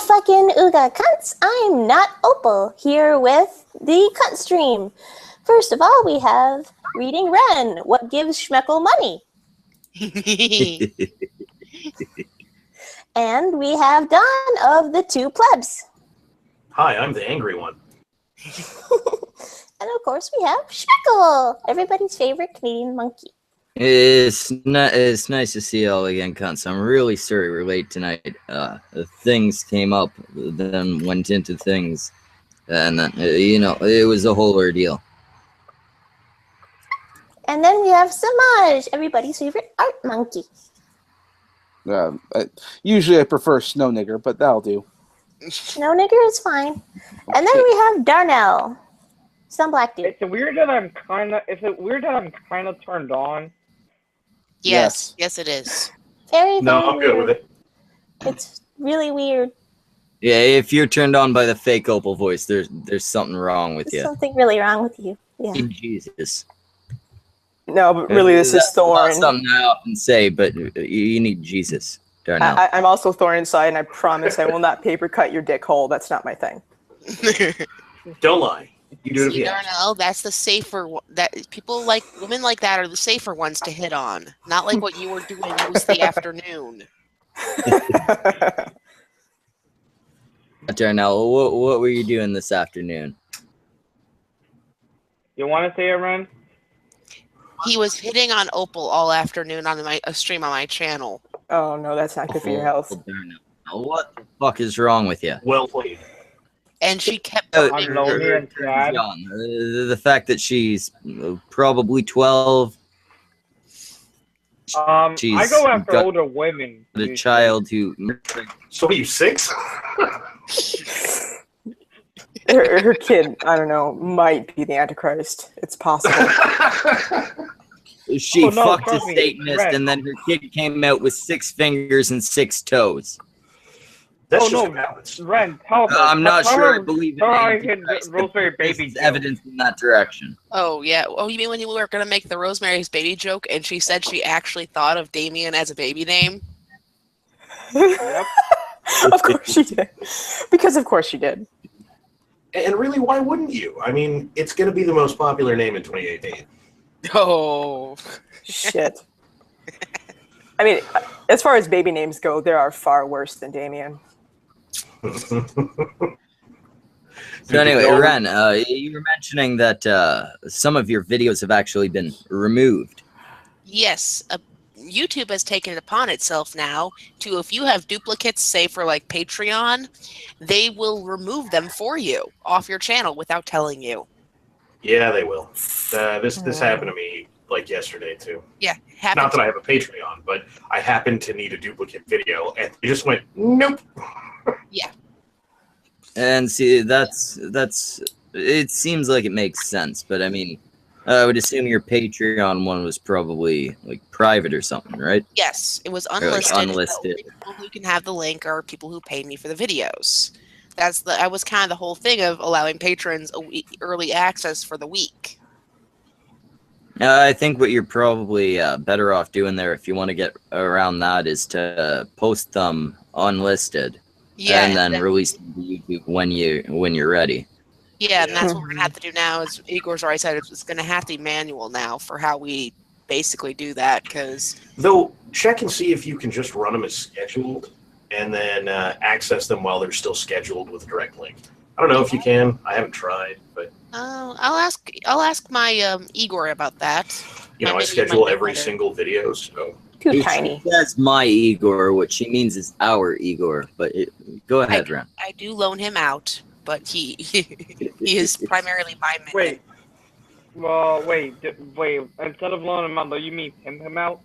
fucking Ooga cunts. I'm not Opal, here with the cunt stream. First of all, we have Reading Ren. What gives Schmeckle money? And we have Don of the Two Plebs. Hi, I'm the angry one. And of course, we have Schmeckle, everybody's favorite Canadian monkey. It's nice to see you all again, cunts. I'm really sorry we're late tonight. Things came up, then went into things, and it was a whole ordeal. And then we have Samaj, everybody's favorite art monkey. Usually I prefer Snow Nigger, but that'll do. Snow Nigger is fine. And then we have Darnell, some black dude. Is it weird that I'm kind of turned on? Yes, it is. Very, No, very I'm good weird. with it. It's really weird. Yeah, if you're turned on by the fake Opal voice, there's something wrong with There's you. something really wrong with you. Yeah. Jesus. No, but really, this is That's not Thorn. something I often say, but you need Jesus, Darnell. I'm also Thorn inside, and I promise I will not paper cut your dick hole. That's not my thing. Don't lie. You do it See, again. Darnell, that's the safer one. That women like that are the safer ones to hit on. Not like what you were doing most of the afternoon. Darnell, what were you doing this afternoon? You want to say it, Ren? He was hitting on Opal all afternoon on a stream on my channel. Oh no, that's not good for your health. Darnell, what the fuck is wrong with you? Well played. And she kept I'm putting lonely and sad. The fact that she's probably 12. I She's go after got older women. a usually. child who. So are you 6? Her kid, I don't know, might be the Antichrist. It's possible. She Oh, no, fucked a trust me, Satanist, Red. and then her kid came out with 6 fingers and 6 toes. That's Oh, just no. a balance. Ren, tell her. I'm not Tell sure I her- believe tell her I in can Antichrist, Rosemary but Baby there's joke. evidence in that direction. Oh, yeah. Oh, you mean when you were going to make the Rosemary's Baby joke and she said she actually thought of Damien as a baby name? Yep. Of course she did. Because of course she did. And really, why wouldn't you? I mean, it's going to be the most popular name in 2018. Oh. Shit. I mean, as far as baby names go, there are far worse than Damien. So anyway, Ren, you were mentioning that some of your videos have actually been removed. Yes. YouTube has taken it upon itself now to, if you have duplicates, say for like Patreon, they will remove them for you off your channel without telling you. Yeah, they will. This happened to me like yesterday too. Yeah, Not that I have a Patreon, but I happened to need a duplicate video, and they just went, nope. Yeah. And see, that's it seems like it makes sense, but I mean, I would assume your Patreon one was probably like private or something, right? Yes, it was like, unlisted. unlisted. The only people who can have the link are people who paid me for the videos. That was kind of the whole thing of allowing patrons early access for the week. I think what you're probably better off doing there, if you want to get around that, is to post them unlisted, Yeah, and then release them to YouTube when you're ready. Yeah, and that's what we're gonna have to do now. Is Igor's already said it's gonna have to be manual now for how we basically do that. Because Though, check and see if you can just run them as scheduled, and then access them while they're still scheduled with a direct link. I don't know if you can. I haven't tried, but I'll ask my Igor about that. you know, I Maybe schedule might be every better. single video. So Too tiny. That's my Igor. What she means is our Igor. But go ahead, Ren. I do loan him out, but he is primarily my man. Wait. Well, wait. Instead of loaning him out, though, you mean pimp him out?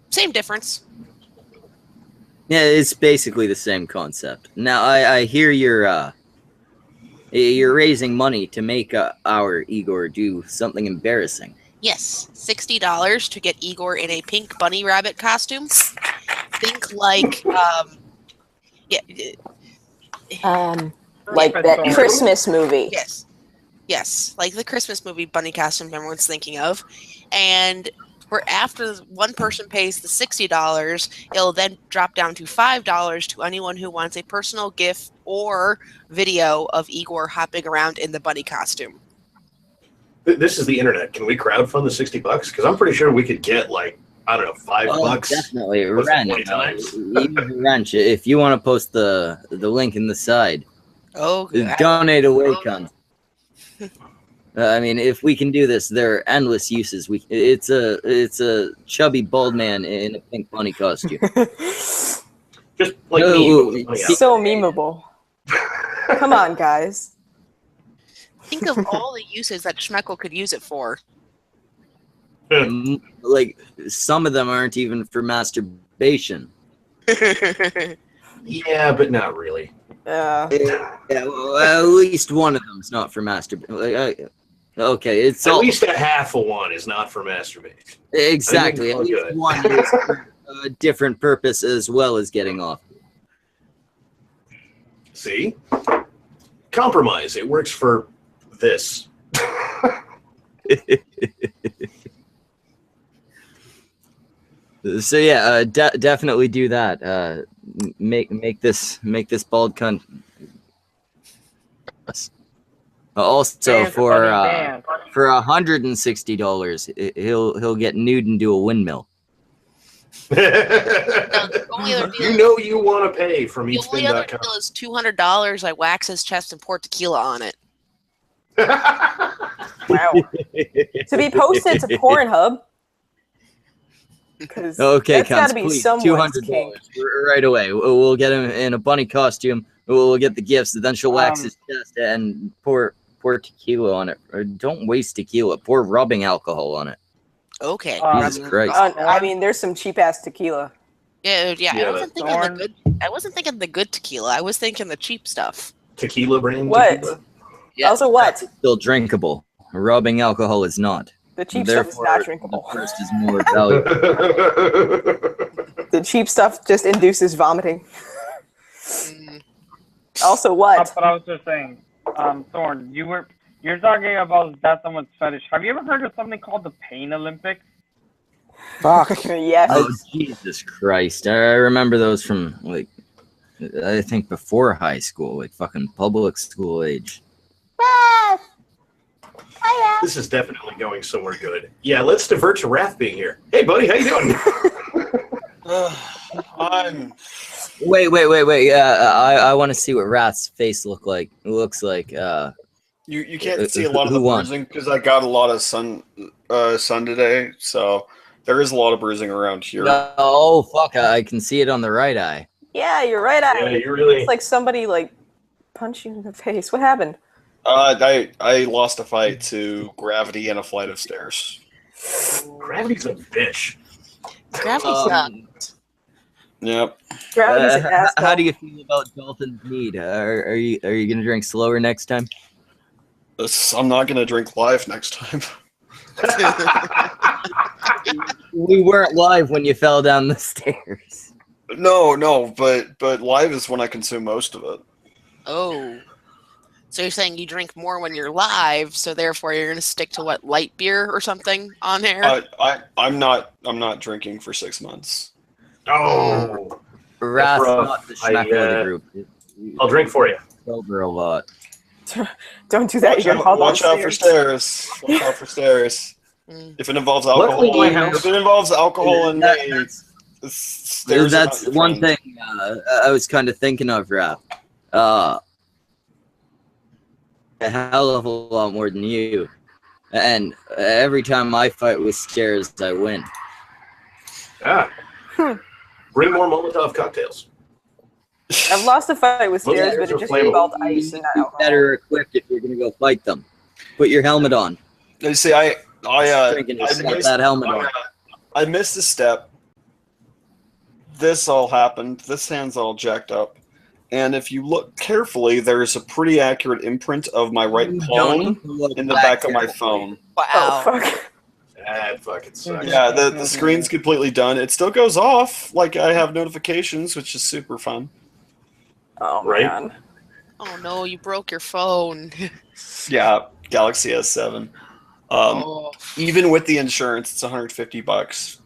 Same difference. Yeah, it's basically the same concept. Now, I hear you're raising money to make our Igor do something embarrassing. Yes, $60 to get Igor in a pink bunny rabbit costume. Think like Like that Christmas movie. Yes, like the Christmas movie bunny costume everyone's thinking of, and where after one person pays the $60, it'll then drop down to $5 to anyone who wants a personal GIF or video of Igor hopping around in the bunny costume. This is the internet. Can we crowdfund the $60? Because I'm pretty sure we could get like, I don't know, $5. Definitely. What's it, Ren, 20 times? even Wrench, if you want to post the link in the side, Oh, donate away, cunt. I mean, if we can do this, there are endless uses. It's a chubby bald man in a pink bunny costume. Just like me. So memeable. Come on, guys. think of all the uses that Schmeckle could use it for. Like, some of them aren't even for masturbation. Yeah, but not really. Yeah, well, at least one of them's not for masturbation. Okay, it's at least a half of one is not for masturbation. Exactly. At least one is for a different purpose as well as getting off. See? Compromise. It works for this. So yeah, definitely do that. Make this bald cunt. Also, for $160, he'll get nude and do a windmill. You know you want to pay from The only other deal is $200. I wax his chest and pour tequila on it. Wow. To be posted to Pornhub. Okay, that's got to be someone's $200 right away. We'll get him in a bunny costume. We'll get the gifts, and then she'll wax his chest and pour tequila on it. Or don't waste tequila. Pour rubbing alcohol on it. Okay. Jesus Christ. I mean, there's some cheap ass tequila. Yeah. I wasn't thinking the good tequila. I was thinking the cheap stuff. Tequila brand. What? Tequila? Yeah, also, what? That's still drinkable. Rubbing alcohol is not. The cheap stuff is not drinkable. The first is more valuable. The cheap stuff just induces vomiting. Also, what? That's what I was just saying. Thorn, you're talking about that someone's fetish. Have you ever heard of something called the Pain Olympics? Fuck. Yes. Oh, Jesus Christ. I remember those from, like, I think before high school, like fucking public school age. Raph! Hi, Raph. This is definitely going somewhere good. Yeah, let's divert to Raph being here. Hey, buddy, how you doing? Wait. I want to see what Raph's face looks like. You can't see a lot of the bruising because I got a lot of sun today, so there is a lot of bruising around here. Oh fuck! I can see it on the right eye. Yeah, you're right. Yeah, you really. It's like somebody punched you in the face. What happened? I lost a fight to gravity and a flight of stairs. Gravity's a bitch. Gravity's not. Yep. Gravity's an asshole. How do you feel about Dalton's mead? Are you gonna drink slower next time? I'm not gonna drink live next time. We weren't live when you fell down the stairs. No, but live is when I consume most of it. Oh. So you're saying you drink more when you're live, so therefore you're gonna stick to what, light beer or something on air? I'm not drinking for 6 months. Oh. Raph's not the schmeck of the group. I'll drink for you. Sober a lot. Don't do that. Watch out for stairs. Watch out for stairs. If it involves alcohol, and stairs. That's one thing I was kind of thinking of, Raph. A hell of a lot more than you, and every time I fight with stairs, I win. Bring more Molotov cocktails. I've lost a fight with stairs, but it just involved ice and not alcohol. Better equipped if you're gonna go fight them. Put your helmet on. You see, I missed that helmet on. I missed a step. This all happened. This hand's all jacked up. And if you look carefully, there's a pretty accurate imprint of my right palm in the back of my phone. Wow. Oh, fuck. That fucking sucks. Yeah, the screen's completely done. It still goes off. Like, I have notifications, which is super fun. Oh, Right? man. Oh no, you broke your phone. Yeah, Galaxy S7. Even with the insurance, it's $150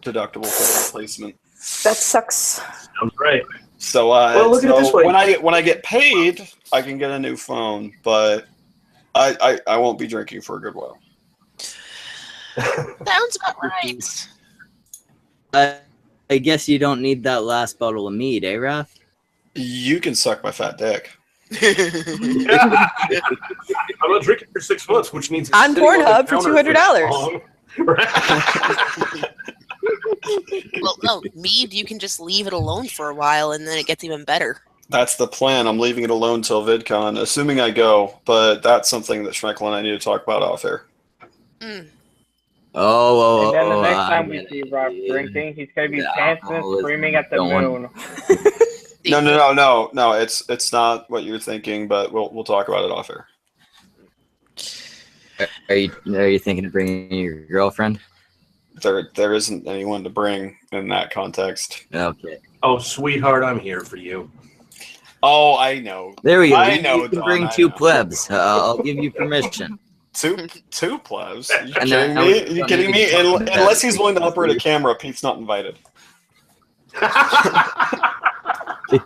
deductible for the replacement. That sucks. Sounds right. So, Well, look at it this way. when I get paid, I can get a new phone, but I won't be drinking for a good while. Sounds about right. I guess you don't need that last bottle of mead, eh, Raph? You can suck my fat dick. I'm not drinking for 6 months, which means it's On sitting the Pornhub for counter $200. long. Well, no, mead, you can just leave it alone for a while and then it gets even better. That's the plan. I'm leaving it alone till VidCon, assuming I go. But that's something that Schmeckle and I need to talk about off air. Mm. And then the next time we see Rob drinking, he's gonna be dancing and screaming at the moon. No. It's not what you're thinking, but we'll talk about it off air. Are you thinking of bringing your girlfriend? There isn't anyone to bring in that context. Okay. Oh, sweetheart, I'm here for you. Oh, I know. There we go. I know, You can Don, bring I two know. plebs. I'll give you permission. Two plebs? Are you And kidding then- me? Are you kidding me? Unless he's willing to operate a camera, Pete's not invited. Oh,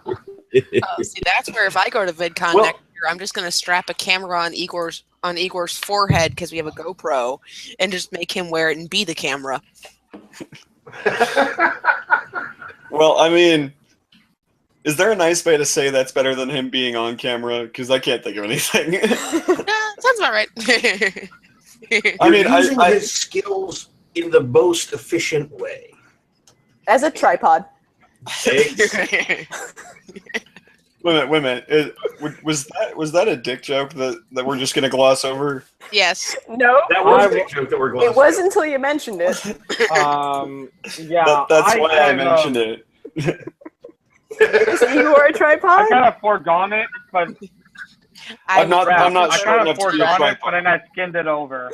see, that's where if I go to VidCon next year, I'm just gonna strap a camera on Igor's forehead because we have a GoPro, and just make him wear it and be the camera. Well, I mean, is there a nice way to say that's better than him being on camera? Because I can't think of anything. Sounds about right. I mean, using his skills in the most efficient way. As a tripod. Wait a minute. Was that a dick joke that we're just gonna gloss over? Yes. No. That was a dick joke that we're glossing It was over. until you mentioned it. Yeah. That's why I mentioned it. Is Igor a I tripod? kind of forgone it, but I'm not I sure kind enough of to be a forgone it, tripod. but then I skinned it over.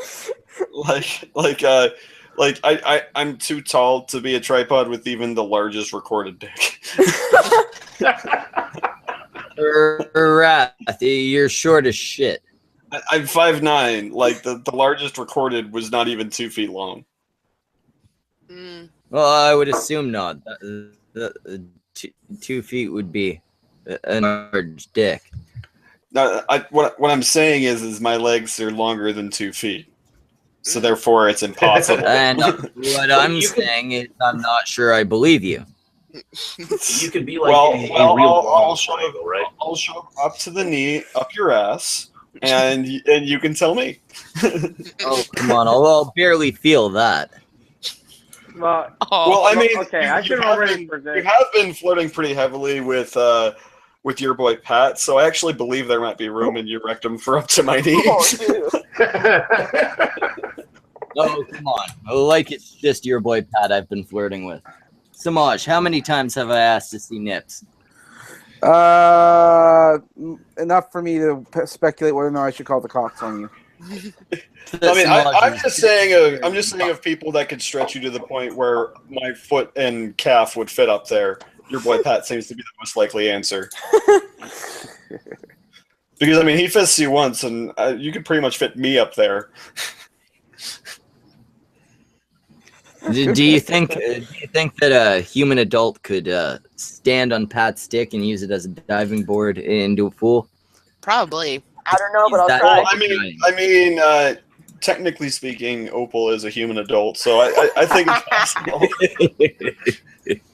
I'm too tall to be a tripod with even the largest recorded dick. Wrath, you're short as shit. I'm 5'9". Like the largest recorded was not even 2 feet long. Mm. Well, I would assume not. 2 feet would be a large dick. No, what I'm saying is my legs are longer than 2 feet, so therefore it's impossible. And what I'm saying is, I'm not sure I believe you. You could be like a real long triangle, right? I'll show up to the knee, up your ass, and you can tell me. Oh, come on! I'll barely feel that. Well, Well, I mean, okay, I you can have already been- predict. You have been flirting pretty heavily with your boy Pat, so I actually believe there might be room in your rectum for up to my knees. Oh, dude. Oh, come on! Like it's just your boy Pat I've been flirting with. Samaj, how many times have I asked to see nips? Enough for me to speculate whether or not I should call the cops on you. I mean, I'm just saying of people that could stretch you to the point where my foot and calf would fit up there. Your boy Pat seems to be the most likely answer. Because I mean, he fists you once, and you could pretty much fit me up there. Do you think that a human adult could stand on Pat's dick and use it as a diving board into a pool? Probably. I don't know, but I'll That- try. Well, I mean, technically speaking, Opal is a human adult, so I think it's possible.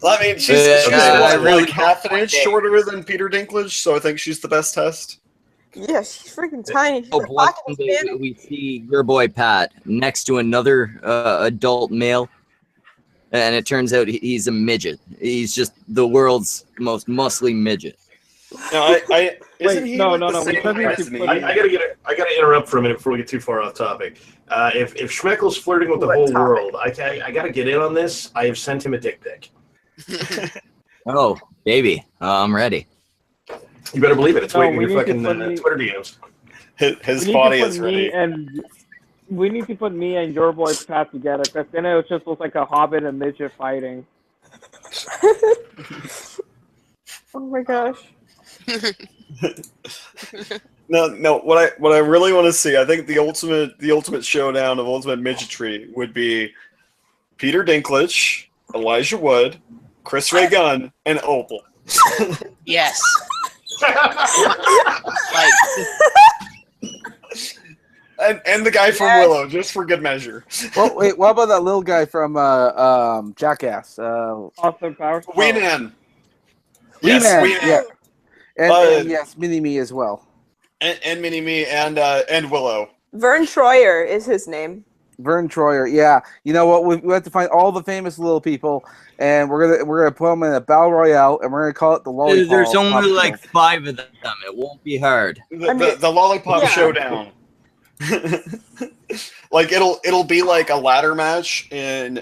I mean, she's really like half an inch shorter than Peter Dinklage, so I think she's the best test. Yeah, she's freaking tiny. Oh, one day we see your boy Pat next to another adult male, and it turns out he's a midget. He's just the world's most muscly midget. No, isn't Wait, he no, with no, the no, we same said we height should as me? put I gotta interrupt for a minute before we get too far off topic. If Schmeckle's flirting with the What whole topic? world, I gotta get in on this. I have sent him a dick pic. Oh, baby, I'm ready. You better believe it. It's No, waiting we in your need to fucking put me- Twitter DMs. His We body need to is put ready. we need to put me and your boy Pat together, because then it just looks like a hobbit and midget fighting. Oh my gosh. No. What I really want to see, I think the ultimate showdown of ultimate midgetry would be Peter Dinklage, Elijah Wood, Chris Ray Gunn, and Opal. Yes. And the guy from Willow, just for good measure. Well, wait, what about that little guy from Jackass? Austin Powers. Wee Man. Wee Yes, Man, Wee Man. yeah. And Uh, yes, Mini-Me as well. And Mini-Me and Willow. Vern Troyer is his name. Vern Troyer, yeah. You know what? We have to find all the famous little people, and we're gonna put them in a battle royale, and we're gonna call it the Lollipop. There's only like 5 of them. It won't be hard. The Lollipop Showdown. Like it'll be like a ladder match in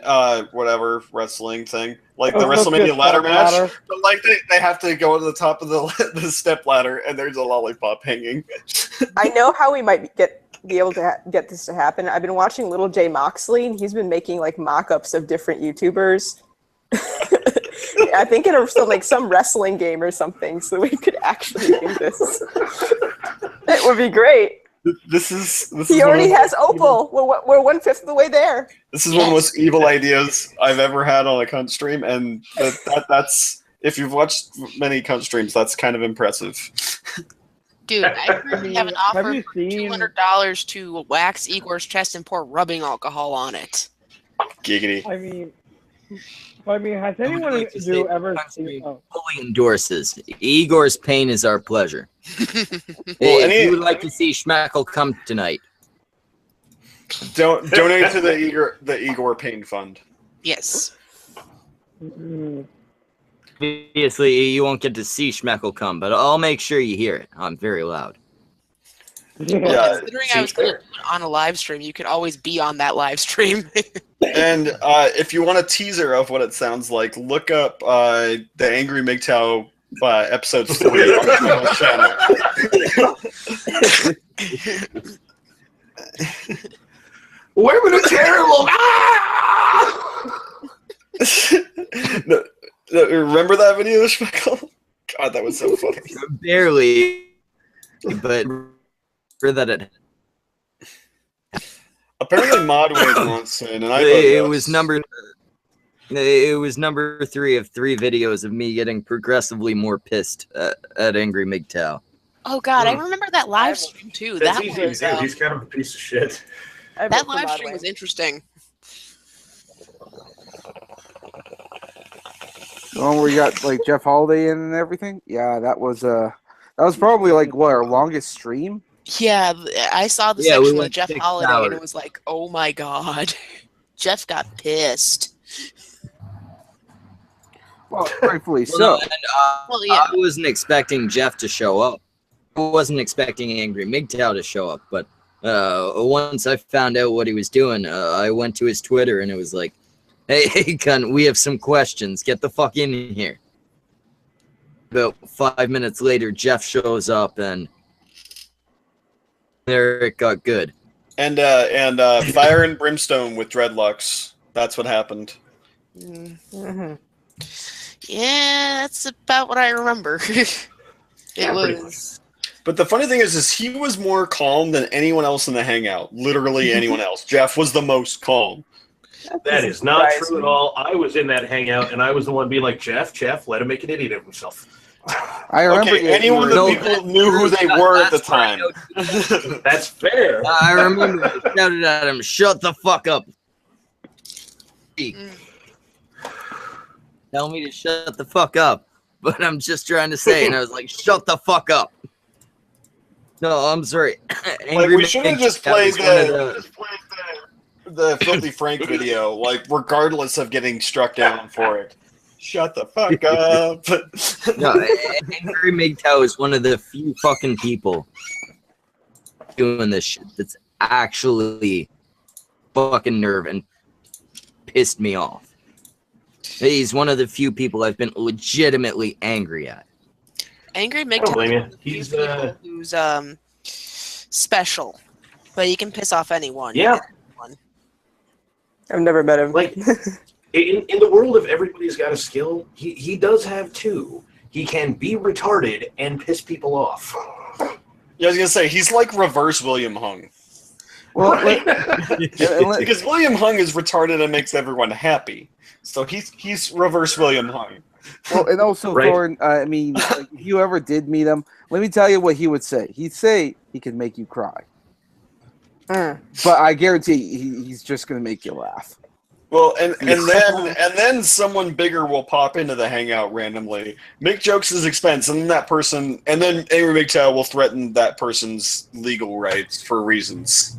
whatever wrestling thing, like the WrestleMania ladder match. But like they have to go to the top of the step ladder, and there's a lollipop hanging. I know how we might be able to get this to happen. I've been watching Little J Moxley, and he's been making like mock-ups of different YouTubers. I think in some wrestling game or something, so we could actually do this. It would be great. This is He already has Opal. We're 1/5 of the way there. This is one of the most evil ideas I've ever had on a cunt stream, and that's if you've watched many cunt streams, that's kind of impressive. Dude, I currently have an offer for $200 to wax Igor's chest and pour rubbing alcohol on it. Giggity. I mean, has anyone ever seen? Oh. Fully endorses. Igor's pain is our pleasure. Well, if you would like to see Schmeckle come tonight, donate to the Igor Pain Fund. Yes. obviously you won't get to see Schmeckle come, but I'll make sure you hear it. I'm very loud. Well, considering I was going to do it on a live stream, you could always be on that live stream. And if you want a teaser of what it sounds like, look up the Angry MGTOW episode 3 on the channel. Women are terrible! No, remember that video, Schmeckle? God, that was so funny. Barely, but for that it. Apparently, Modwave wants in, and I it was number 3 of 3 videos of me getting progressively more pissed at Angry MGTOW. Oh God, I remember that live stream too. That's That easy to was do. He's kind of a piece of shit. that live stream was interesting. The one where you got like Jeff Holiday in and everything. Yeah, that was probably like what, our longest stream. Yeah, I saw the section with Jeff Holiday, and it was like, oh my God, Jeff got pissed. Well, rightfully so. No, and, yeah. I wasn't expecting Jeff to show up. I wasn't expecting Angry MGTOW to show up, but once I found out what he was doing, I went to his Twitter, and it was like, hey, cunt, we have some questions. Get the fuck in here. About 5 minutes later, Jeff shows up, and there it got good. And Fire and Brimstone with dreadlocks. That's what happened. Mm-hmm. Yeah, that's about what I remember. It was. But the funny thing is he was more calm than anyone else in the hangout. Literally anyone else. Jeff was the most calm. That is not true at all. I was in that hangout, and I was the one being like, Jeff, let him make an idiot of himself. I remember. Okay, anyone that people knew who they were at the time. That's fair. I remember I shouted at him, shut the fuck up. Tell me to shut the fuck up. But I'm just trying to say, and I was like, shut the fuck up. No, I'm sorry. Like, we should have just played the Filthy Frank video, like, regardless of getting struck down for it. Shut the fuck up. No, Angry MGTOW is one of the few fucking people doing this shit that's actually fucking nerve and pissed me off. He's one of the few people I've been legitimately angry at. Angry MGTOW He's who's special, but he can piss off anyone. Yeah. I've never met him. Like, in the world of everybody's got a skill, he does have two. He can be retarded and piss people off. Yeah, I was gonna say he's like reverse William Hung. Well, Because William Hung is retarded and makes everyone happy. So he's reverse William Hung. well, and also Right. Thorne. I mean, like, if you ever did meet him, let me tell you what he would say. He'd say he could make you cry, Mm. but I guarantee he's just gonna make you laugh. Well, and then someone bigger will pop into the hangout randomly, make jokes at his expense, and then that person, and then Angry MGTOW will threaten that person's legal rights for reasons.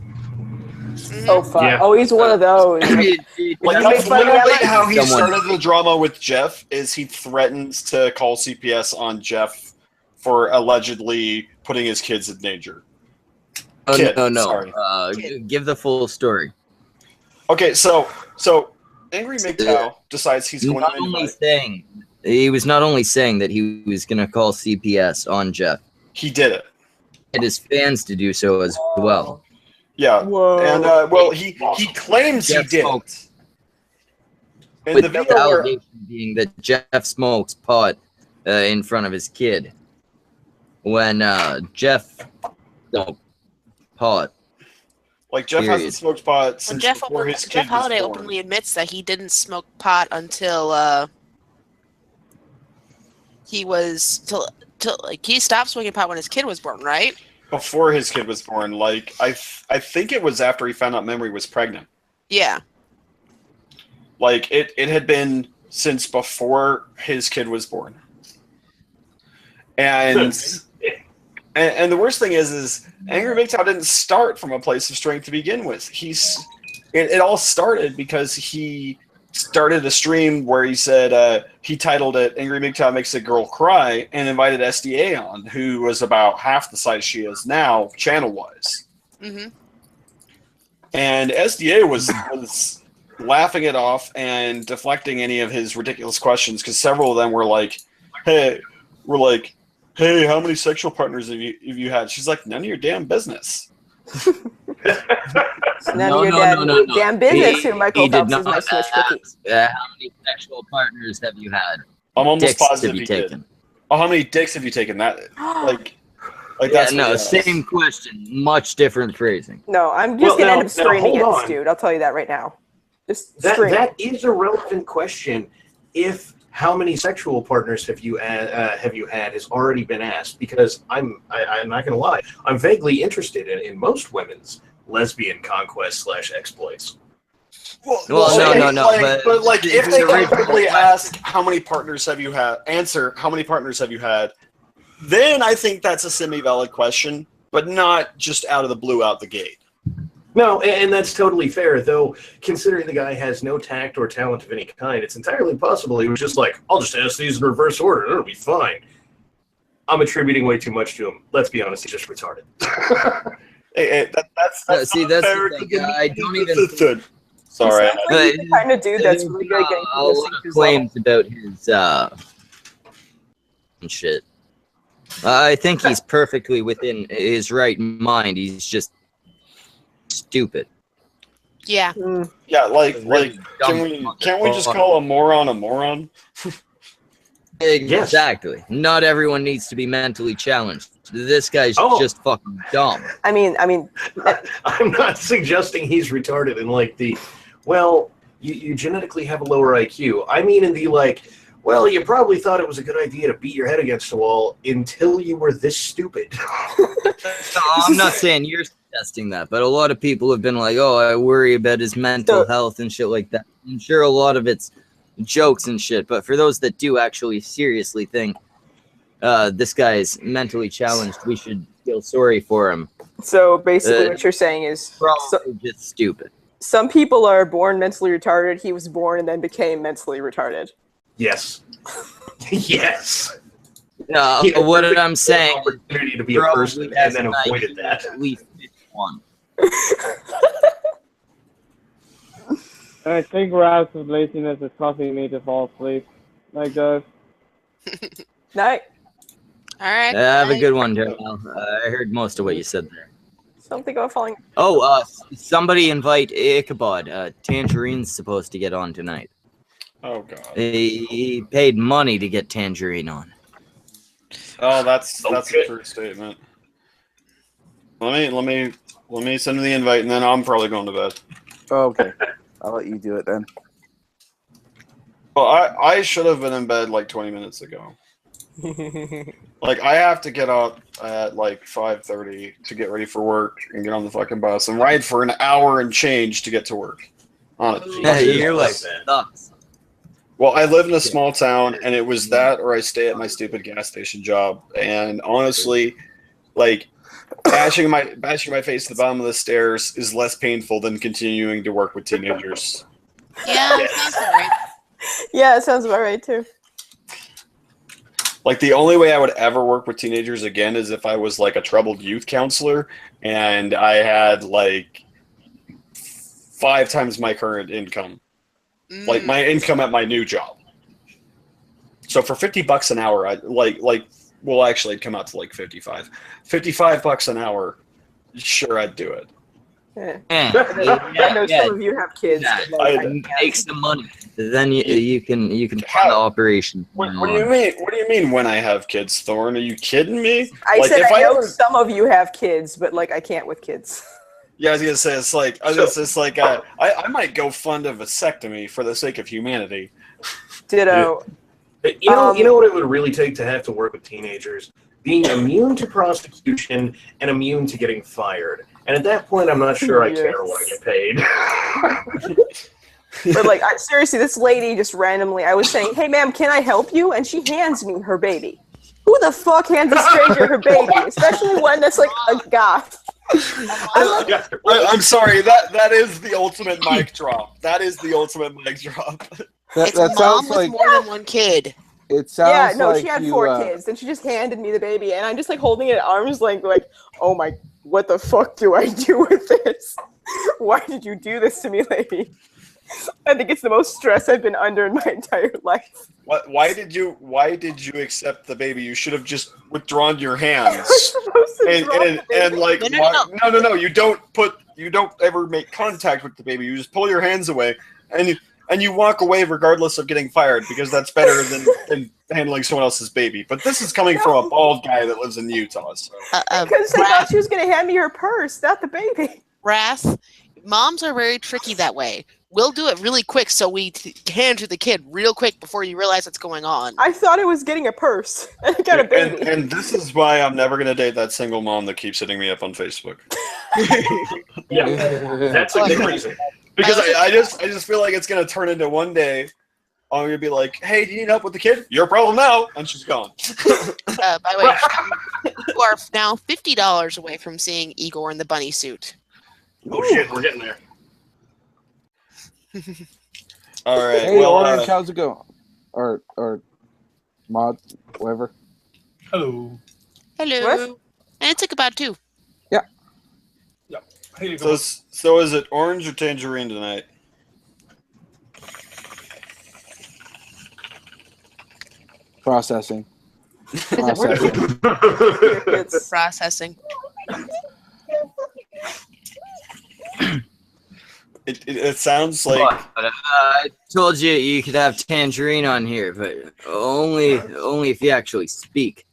Oh fuck! Yeah. Oh, he's one of those. Like You that's make fun of literally that? how he Someone- started the drama with Jeff. Is he threatens to call CPS on Jeff for allegedly putting his kids in danger? Oh, Kid, no. sorry. Give the full story. Okay, so Angry MGTOW decides he's going Not to only invite. saying he was not only saying that he was going to call CPS on Jeff, He did it. and his fans to do so as well. Yeah. Whoa. And well, he claims he Jeff did. smokes. In With the the video where, allegation being that Jeff smokes pot in front of his kid. When Jeff smoked pot. like Jeff Period. hasn't smoked pot When since Jeff, before his kid Jeff Holiday was born. openly admits that he didn't smoke pot until he was till like he stopped smoking pot when his kid was born, right? Before his kid was born, like I think it was after he found out Memory was pregnant. Yeah. Like it had been since before his kid was born. And the worst thing is Angry MGTOW didn't start from a place of strength to begin with. It all started because he started a stream where he said he titled it "Angry MGTOW Makes a Girl Cry" and invited SDA on, who was about half the size she is now, channel wise. Mm-hmm. And SDA was laughing it off and deflecting any of his ridiculous questions because several of them were like, "Hey, how many sexual partners have you had?" She's like, "None of your damn business." It's none of your damn business who Michael He did Phelps is my not Swish cookie. ask, how many sexual partners have you had? I'm almost Dicks positive have you he did. taken? Oh, how many dicks have you taken? That like Yeah, that's no, what he asked. same question, much different phrasing. No, I'm just Well, gonna now- end up streaming now, it, hold on. dude. I'll tell you that right now. Just stream. That is a relevant question. If how many sexual partners have you had has already been asked, because I'm not going to lie, I'm vaguely interested in most women's lesbian conquest / exploits. Well, no, But like, if the they original typically question- ask how many partners have you had, answer how many partners have you had, then I think that's a semi-valid question, but not just out of the blue out the gate. No, and that's totally fair, though, considering the guy has no tact or talent of any kind, it's entirely possible he was just like, I'll just ask these in reverse order, it'll be fine. I'm attributing way too much to him. Let's be honest, he's just retarded. That's see, not that's fair the to thing. the- I don't even. Sorry. He sounds like he's the kind of dude that's really good at getting a people to lot sink of his level. claims about his and shit. I think he's perfectly within his right mind. He's just stupid. Yeah. Mm. Yeah, like Really can't we just call a moron a moron? Exactly. Not everyone needs to be mentally challenged. This guy's Oh. just fucking dumb. I mean, I'm not suggesting he's retarded in like the, well, you genetically have a lower IQ. I mean in the like, well, you probably thought it was a good idea to beat your head against a wall until you were this stupid. No, I'm not saying you're suggesting that, but a lot of people have been like, oh, I worry about his mental health and shit like that. I'm sure a lot of it's jokes and shit, but for those that do actually seriously think this guy's mentally challenged, we should feel sorry for him. so basically what you're saying is Probably just stupid. some people are born mentally retarded. He was born and then became mentally retarded. Yes. Yes. No, He had what every I'm saying is opportunity to be a probably person has and then an avoided IQ that. At least 51. I think Raz of laziness is causing me to fall asleep. Like this. Night. All right. Have a good one, Joel. I heard most of what you said there. Something about falling. Oh, somebody invite Ichabod. Tangerine's supposed to get on tonight. Oh god. He paid money to get Tangerine on. Oh, that's a Okay. true statement. Let me send the invite, and then I'm probably going to bed. Oh, okay. I'll let you do it then. Well, I should have been in bed like 20 minutes ago. Like, I have to get up at like 5:30 to get ready for work and get on the fucking bus and ride for an hour and change to get to work. Yeah, your life sucks. Well, I live in a small town, and it was that or I stay at my stupid gas station job. And honestly, like, bashing my face to the bottom of the stairs is less painful than continuing to work with teenagers. Yeah, sounds about right. Yeah, it sounds about right too. Like, the only way I would ever work with teenagers again is if I was like a troubled youth counselor and I had like 5 times my current income. Like my income at my new job. So for $50 an hour, well, actually it'd come out to like 55. $55 an hour, sure, I'd do it. Yeah. I know some of you have kids. Yeah, but, like, make some money. Then you can fund the operation. What do you mean? What do you mean when I have kids, Thorn? Are you kidding me? I Like, said if I know ever- some of you have kids, but like I can't with kids. Yeah, I was gonna say I might go fund a vasectomy for the sake of humanity. Ditto. You know what it would really take to have to work with teenagers? Being immune to prosecution and immune to getting fired. And at that point, I'm not sure I care what I get paid. But like, seriously, this lady just randomly, I was saying, "Hey, ma'am, can I help you?" And she hands me her baby. Who the fuck hands a stranger her baby? Especially one that's like a goth. I'm sorry. That is the ultimate mic drop. That is the ultimate mic drop. It's That mom sounds with like more than one kid. it sounds Yeah, no, like she had you, 4 kids, and she just handed me the baby, and I'm just like holding it at arm's length, like, oh my, what the fuck do I do with this? Why did you do this to me, lady? I think it's the most stress I've been under in my entire life. Why did you accept the baby? You should have just withdrawn your hands. Supposed to drop the baby. And like no, you don't ever make contact with the baby. You just pull your hands away and you walk away regardless of getting fired, because that's better than handling someone else's baby. But this is coming from a bald guy that lives in Utah. So. Because I thought she was going to hand me her purse, not the baby. Wrath. Moms are very tricky that way. We'll do it really quick, so we hand to the kid real quick before you realize what's going on. I thought I was getting a purse, and I got a baby. And this is why I'm never gonna date that single mom that keeps hitting me up on Facebook. Yeah, that's a good reason. Because I just feel like it's gonna turn into one day I'm gonna be like, "Hey, do you need help with the kid? Your problem now," and she's gone. By the way, you are now $50 away from seeing Igor in the bunny suit. Oh shit, we're getting there. All right. Hey, well, Orange, how's it going? Or Mod, whatever. Hello. Hello. What? And it took about 2. Yeah. Hey, so is it orange or tangerine tonight? Processing. It's Processing. It sounds like I told you could have tangerine on here, but only if you actually speak.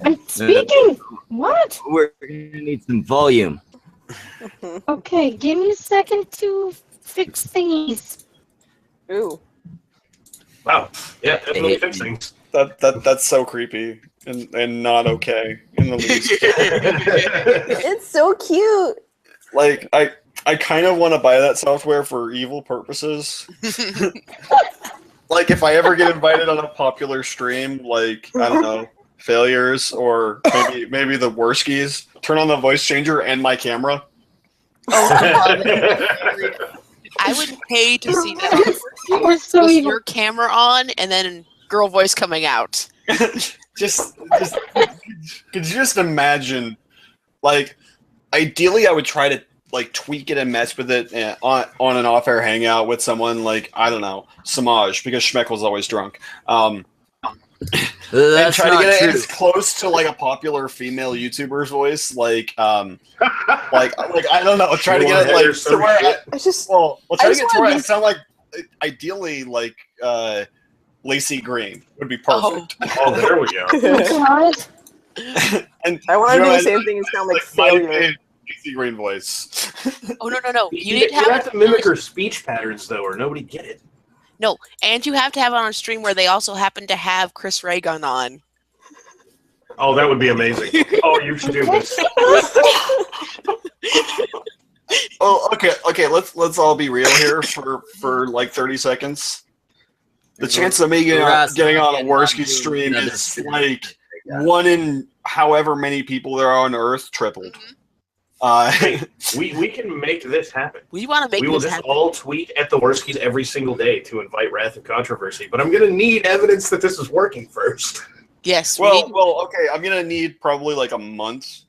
I'm speaking. What? We're gonna need some volume. Okay, give me a second to fix things. ooh. Wow. Yeah, definitely fix things. that's so creepy and not okay in the least. It's so cute. Like I kind of want to buy that software for evil purposes. Like if I ever get invited on a popular stream, like I don't know, failures or maybe the Worskies, turn on the voice changer and my camera. I would pay to see that. You are so With evil. your camera on and then girl voice coming out. just could you just imagine, like, ideally I would try to like tweak it and mess with it on an off-air hangout with someone like, I don't know, Samaj, because Schmeckel's always drunk. And That's try to not get true. it as close to like a popular female YouTuber's voice, like I don't know, try to get it like to where I just try I to just get to where wanna I sound like ideally like Lacey Green would be perfect. Oh, there we go. Oh, God. And I want to do the Joanne, same thing and sound like my failure. Easy green voice. Oh no! You, need you have to mimic her speech patterns though, or nobody get it. No, and you have to have it on a stream where they also happen to have Chris Ray Gun on. Oh, that would be amazing. Oh, you should do this. Oh, okay. Let's all be real here for like 30 seconds. The chance of me getting on a Worski stream is like 1 in however many people there are on Earth tripled. Hey, we can make this happen. We want to make We will this just happen. all tweet at the Worskies every single day to invite wrath and controversy. But I'm going to need evidence that this is working first. Yes. Well, okay. I'm gonna need probably like a month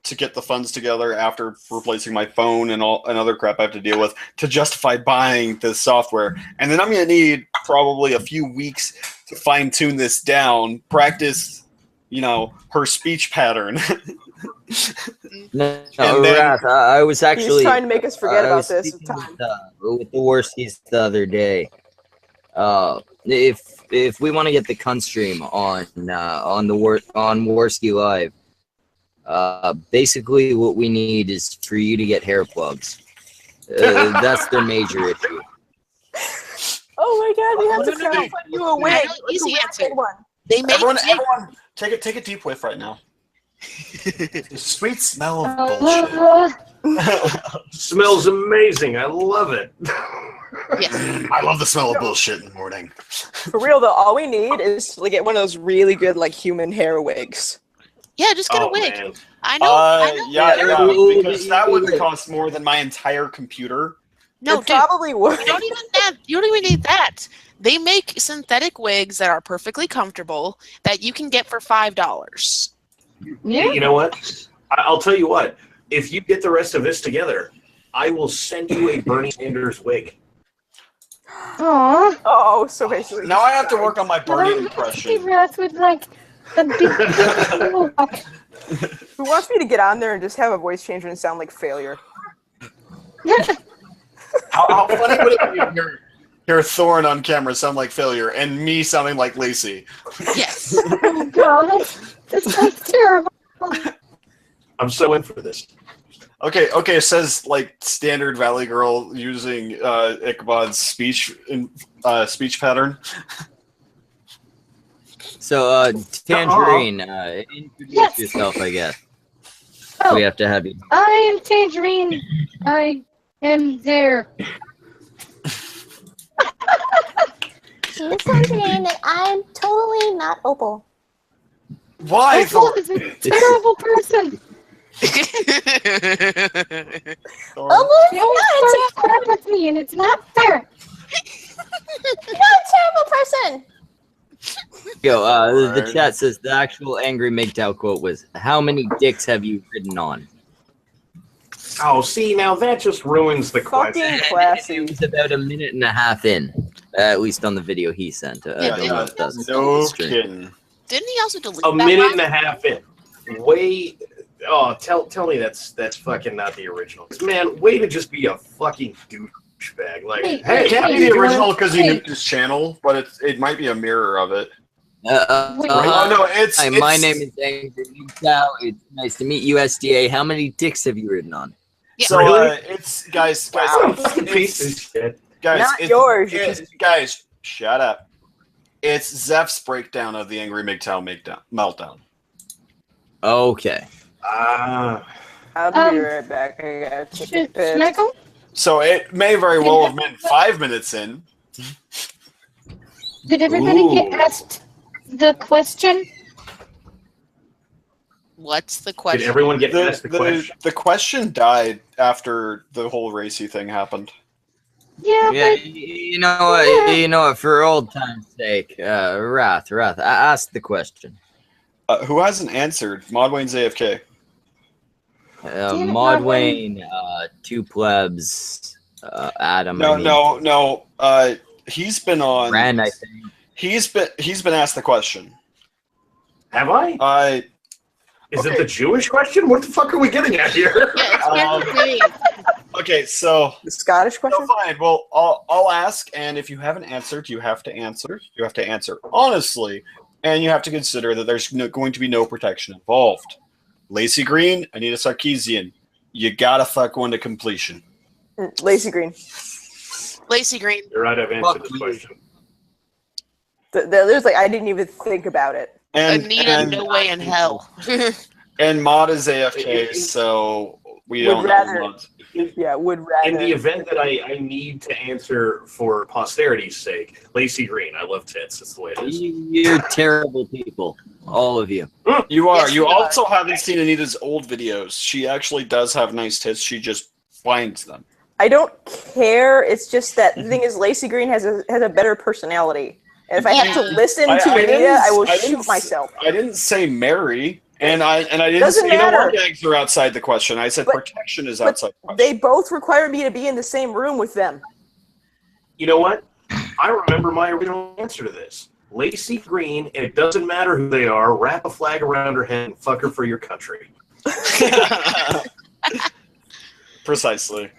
to get the funds together after replacing my phone and all and other crap I have to deal with to justify buying this software, and then I'm gonna need probably a few weeks to fine tune this down, practice, her speech pattern. No, And then- Wrath, I was actually He's trying to make us forget I about was this speaking time. with the Worskies the other day. If we want to get the cunt stream on Worski Live, basically what we need is for you to get hair plugs. That's their major issue. Oh my god, we have to try to put you away. I know the easy answer. One. They make Everyone, take a deep whiff right now. The sweet smell of bullshit. Smells amazing. I love it. Yes. I love the smell of bullshit in the morning. For real though, all we need is to get one of those really good like human hair wigs. Yeah, just get a Oh, wig. man. I know. Yeah, because that would cost more than my entire computer. No, It dude, probably would. you don't even need that. They make synthetic wigs that are perfectly comfortable that you can get for $5. Yeah. Hey, you know what? I'll tell you what. If you get the rest of this together, I will send you a Bernie Sanders wig. Aw. Oh, so basically. Now I have to work on my Bernie Steve impression. Roth would like a big Who wants me to get on there and just have a voice changer and sound like failure? How funny would it be to hear Thorne on camera sound like failure and me sounding like Lacey? Yes. Oh god, this sounds terrible. I'm so in for this. Okay. It says like standard Valley Girl using Ichabod's speech pattern. So, Tangerine, introduce Yes. yourself, I guess. Oh, We have to have you. I am Tangerine. I am there. She's Tangerine, and I'm totally not Opal. Why? Opal is a terrible person. Opal She is always not a starts crap with me, and it's not fair. terrible person. Go. The chat says the actual angry MGTOW quote was, "How many dicks have you ridden on?" Oh, see, now that just ruins the question. Fucking classy. It was about a minute and a half in, at least on the video he sent. I don't know if that's No the stream. kidding. Didn't he also delete A that minute line? and a half in. Way. Oh, tell me that's fucking not the original. Man, way to just be a fucking douchebag. Like, Hey, hey, It can't how be you the doing? original because he Hey. knew his channel, but it might be a mirror of it. Wait. Oh no, it's Hi, my name is Angry MGTOW. It's nice to meet you, SDA. How many dicks have you ridden on? Yeah. So Really? it's guys, Wow, fucking piece of shit. Not yours, you guys, shut up. It's Zeph's breakdown of the Angry MGTOW meltdown. Okay. Ah. I'll be right back. I gotta take a piss. Schmeckle? So it may very well have been 5 minutes in. Did everybody get Ooh. asked the question? What's the Did question? everyone get asked the question? The question died after the whole racy thing happened. Yeah, Yeah, but you know what? You know what? For old time's sake, Wrath, ask the question. Who hasn't answered? Modwayne's AFK. Damn it, Maud Maud Wayne, Two Plebs, Adam. No. He's been on. Ren, I think. He's been asked the question. Have I? Is it the Jewish question? What the fuck are we getting at here? Yeah, it's weird. Okay, so The Scottish question? fine. Well, I'll ask, and if you haven't answered, you have to answer. You have to answer honestly. And you have to consider that there's going to be no protection involved. Lacey Green, Anita Sarkeesian, you gotta fuck one to completion. Lacey Green. Lacey Green. You're right. I've answered this question. There's like I didn't even think about it. Anita, no way in hell. And Mod is AFK, so we Would don't rather- know Mod. Yeah, would rather. In the event that I need to answer for posterity's sake, Lacey Green. I love tits. That's the way it is. You're terrible people, all of you. You are. Yes, you we are. also haven't seen Anita's old videos. She actually does have nice tits. She just finds them. I don't care. It's just that the thing is, Lacey Green has a better personality, and if I have to listen to Anita, I will shoot myself. I didn't say marry, and I didn't Doesn't say matter. no war gags are outside the question. I said But- protection is but outside the question. They both require me to be in the same room with them. You know what? I remember my original answer to this. Lacey Green, and it doesn't matter who they are, wrap a flag around her head and fuck her for your country. Precisely.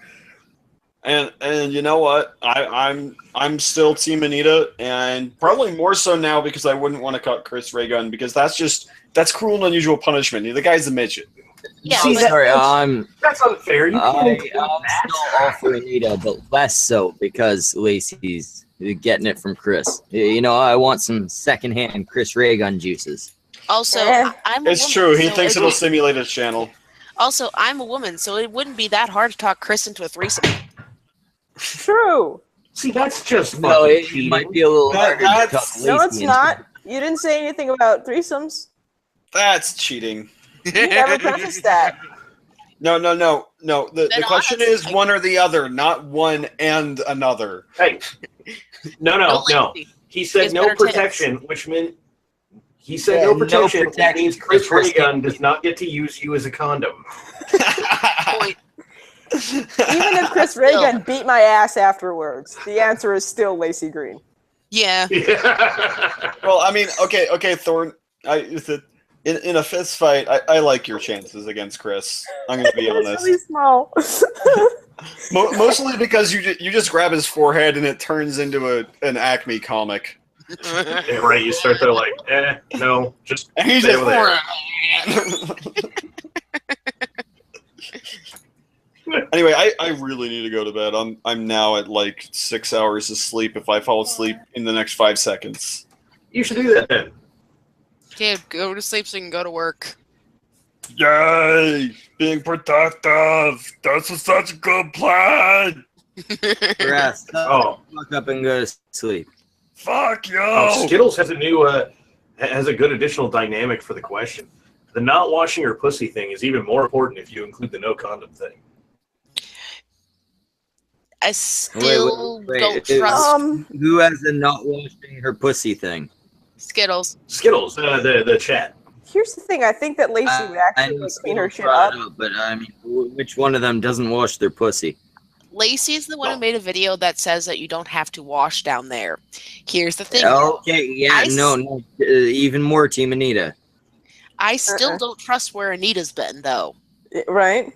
And you know what? I'm still Team Anita, and probably more so now because I wouldn't want to cut Chris Ray-Gun, because that's cruel and unusual punishment. The guy's a midget. Yeah, See, but- Sorry, That's unfair. You can't I'm include still that. all for Anita, but less so because Lacey's getting it from Chris. You know, I want some secondhand Chris Ray-Gun juices. Also, Eh. I'm a It's woman, true. He so thinks it- it'll simulate his channel. Also, I'm a woman, so it wouldn't be that hard to talk Chris into a threesome. True. See, that's just No, fucking it cheating. might be a little That- harder to that's- talk Lacey No, it's into. not. You didn't say anything about threesomes. That's cheating. You never prefaced that. No. The Then question honestly, is one or the other, not one and another. Hey, no. Lacey. He said It's no better tits. protection, which meant he said Yeah, no no protection, which protection. means Chris Chris Ray-Gun does not get to use you as a condom. Point. Even if Chris Ray-Gun beat my ass afterwards, the answer is still Lacey Green. Yeah. Well, I mean, okay, Thorn. In a fist fight, I like your chances against Chris. I'm gonna be It's honest. really small. Mostly because you just grab his forehead and it turns into an Acme comic. Yeah, right, you start there like, no, just And he's stay just over there. Anyway, I really need to go to bed. I'm now at like 6 hours of sleep. If I fall asleep in the next 5 seconds, You should do that then. Okay, go to sleep so you can go to work. yay! Being productive. That's such a good plan. Rest. Oh. Fuck up and go to sleep. Fuck you. Oh, Skittles has a new has a good additional dynamic for the question. The not washing your pussy thing is even more important if you include the no condom thing. I still wait, don't it's- trust Who has the not washing her pussy thing? Skittles. Skittles, the chat. Here's the thing. I think that Lacey would actually know clean her Skittles shit brought up. it up, but I mean, which one of them doesn't wash their pussy? Lacey's the one who made a video that says that you don't have to wash down there. Here's the thing. Okay, yeah, I no, even more Team Anita. I still don't trust where Anita's been, though. Right?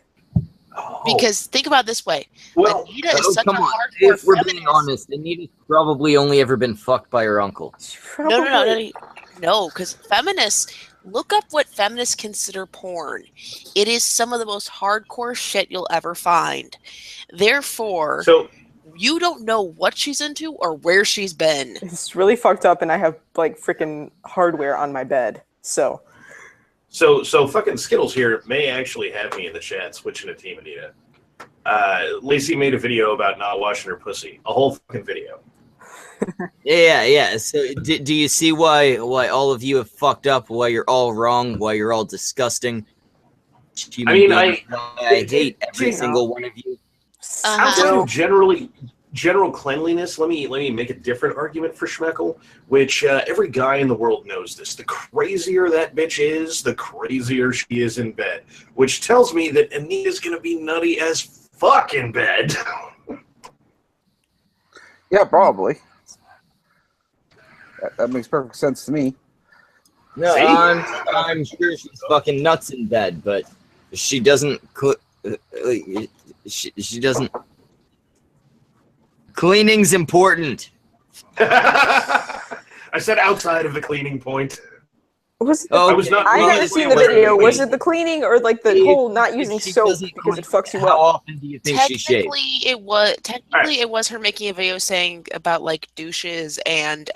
Because think about it this way. Well, Anita is such a come on. hardcore If we're feminist. being honest, Anita's probably only ever been fucked by her uncle. No, because feminists, look up what feminists consider porn. It is some of the most hardcore shit you'll ever find. Therefore, So you don't know what she's into or where she's been. It's really fucked up, and I have like freaking hardware on my bed. So fucking Skittles here may actually have me in the chat switching to Team Anita. Lacey made a video about not washing her pussy. A whole fucking video. Yeah. So, do you see why all of you have fucked up? Why you're all wrong? Why you're all disgusting? I mean, I hate every single one of you. Outside of general cleanliness, let me make a different argument for Schmeckel, which every guy in the world knows this. The crazier that bitch is, the crazier she is in bed, which tells me that Anita's gonna be nutty as fuck in bed. Yeah, probably. That makes perfect sense to me. No, See? I'm sure she's fucking nuts in bed, but she doesn't. She doesn't. Cleaning's important. I said outside of the cleaning point. Was Oh, I was not. I really never seen aware the of video. Was cleaning. it the cleaning or like the whole not using she soap doesn't because it clean, fucks you how up? often do you think she shaves? Technically it was her making a video saying about like douches and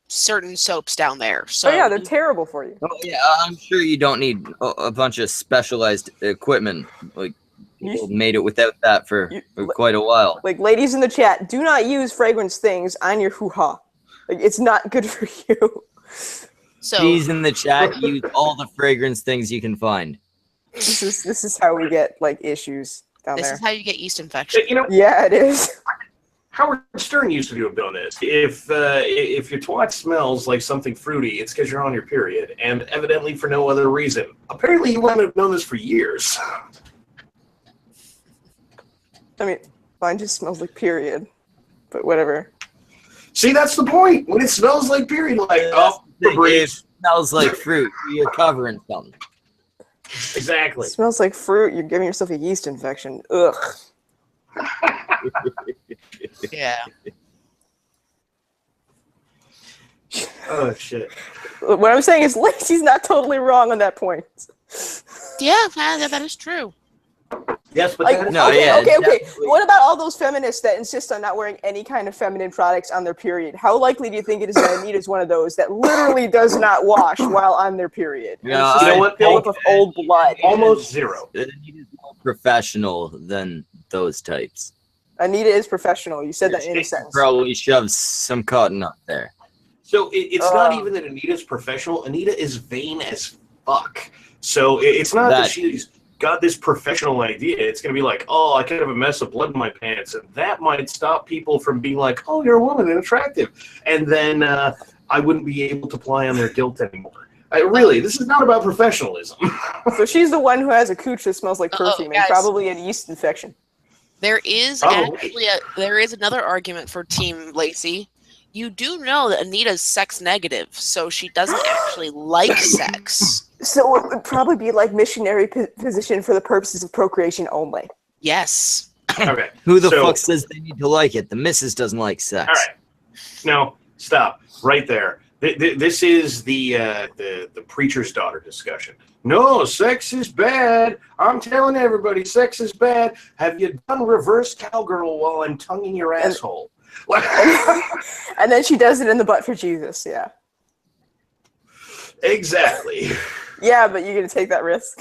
certain soaps down there. So Oh yeah, they're terrible for you. Oh yeah, I'm sure you don't need a bunch of specialized equipment. Like people made it without that for quite a while. Like, ladies in the chat, do not use fragrance things on your hoo-ha. Like, it's not good for you. So Please in the chat, use all the fragrance things you can find. This is how we get like issues down this there. is how you get yeast infection. You know, Yeah, it is. Howard Stern used to do a bit on this. If your twat smells like something fruity, it's because you're on your period, and evidently for no other reason. Apparently, you wouldn't have known this for years. I mean, mine just smells like period, but whatever. See, that's the point. When it smells like period, like It smells like fruit. You're covering something. Exactly. It smells like fruit. You're giving yourself a yeast infection. Ugh. Yeah. Oh shit. What I'm saying is, Lacey's not totally wrong on that point. Yeah, that is true. Yes, but Like, that is okay. What about all those feminists that insist on not wearing any kind of feminine products on their period? How likely do you think it is that Anita's one of those that literally does not wash while on their period? And No, it's just you know what? filled up with old blood. Almost zero. Anita's more professional than those types. Anita is professional. You said that in a sentence. Probably shoves some cotton up there. So it's not even that Anita's professional. Anita is vain as fuck. So it's not that she's got this professional idea. It's going to be like, oh, I could have a mess of blood in my pants. And that might stop people from being like, oh, you're a woman and attractive. And then I wouldn't be able to ply on their guilt anymore. Really, this is not about professionalism. So she's the one who has a cooch that smells like perfume and probably a yeast infection. There is actually there is another argument for Team Lacey. You do know that Anita's sex negative, so she doesn't actually like sex. So it would probably be like missionary position for the purposes of procreation only. Yes. Okay. Who the fuck says they need to like it? The missus doesn't like sex. All right. No, stop. Right there. This is the preacher's daughter discussion. No, sex is bad. I'm telling everybody, sex is bad. Have you done reverse cowgirl while I'm tonguing your asshole? And then she does it in the butt for Jesus, yeah. Exactly. Yeah, but you're going to take that risk?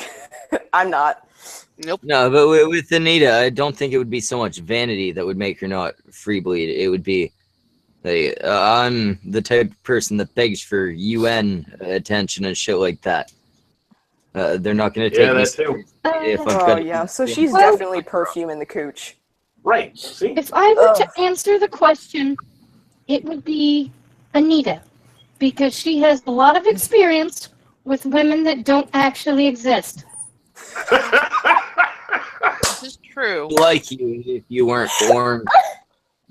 I'm not. Nope. No, but with Anita, I don't think it would be so much vanity that would make her not free bleed. It would be, like, I'm the type of person that begs for UN attention and shit like that. They're not going to take me seriously if I'm Oh, gonna yeah, so she's definitely perfume in the cooch. Right, see? If I were to answer the question, it would be Anita, because she has a lot of experience with women that don't actually exist. This is true. like you if you weren't born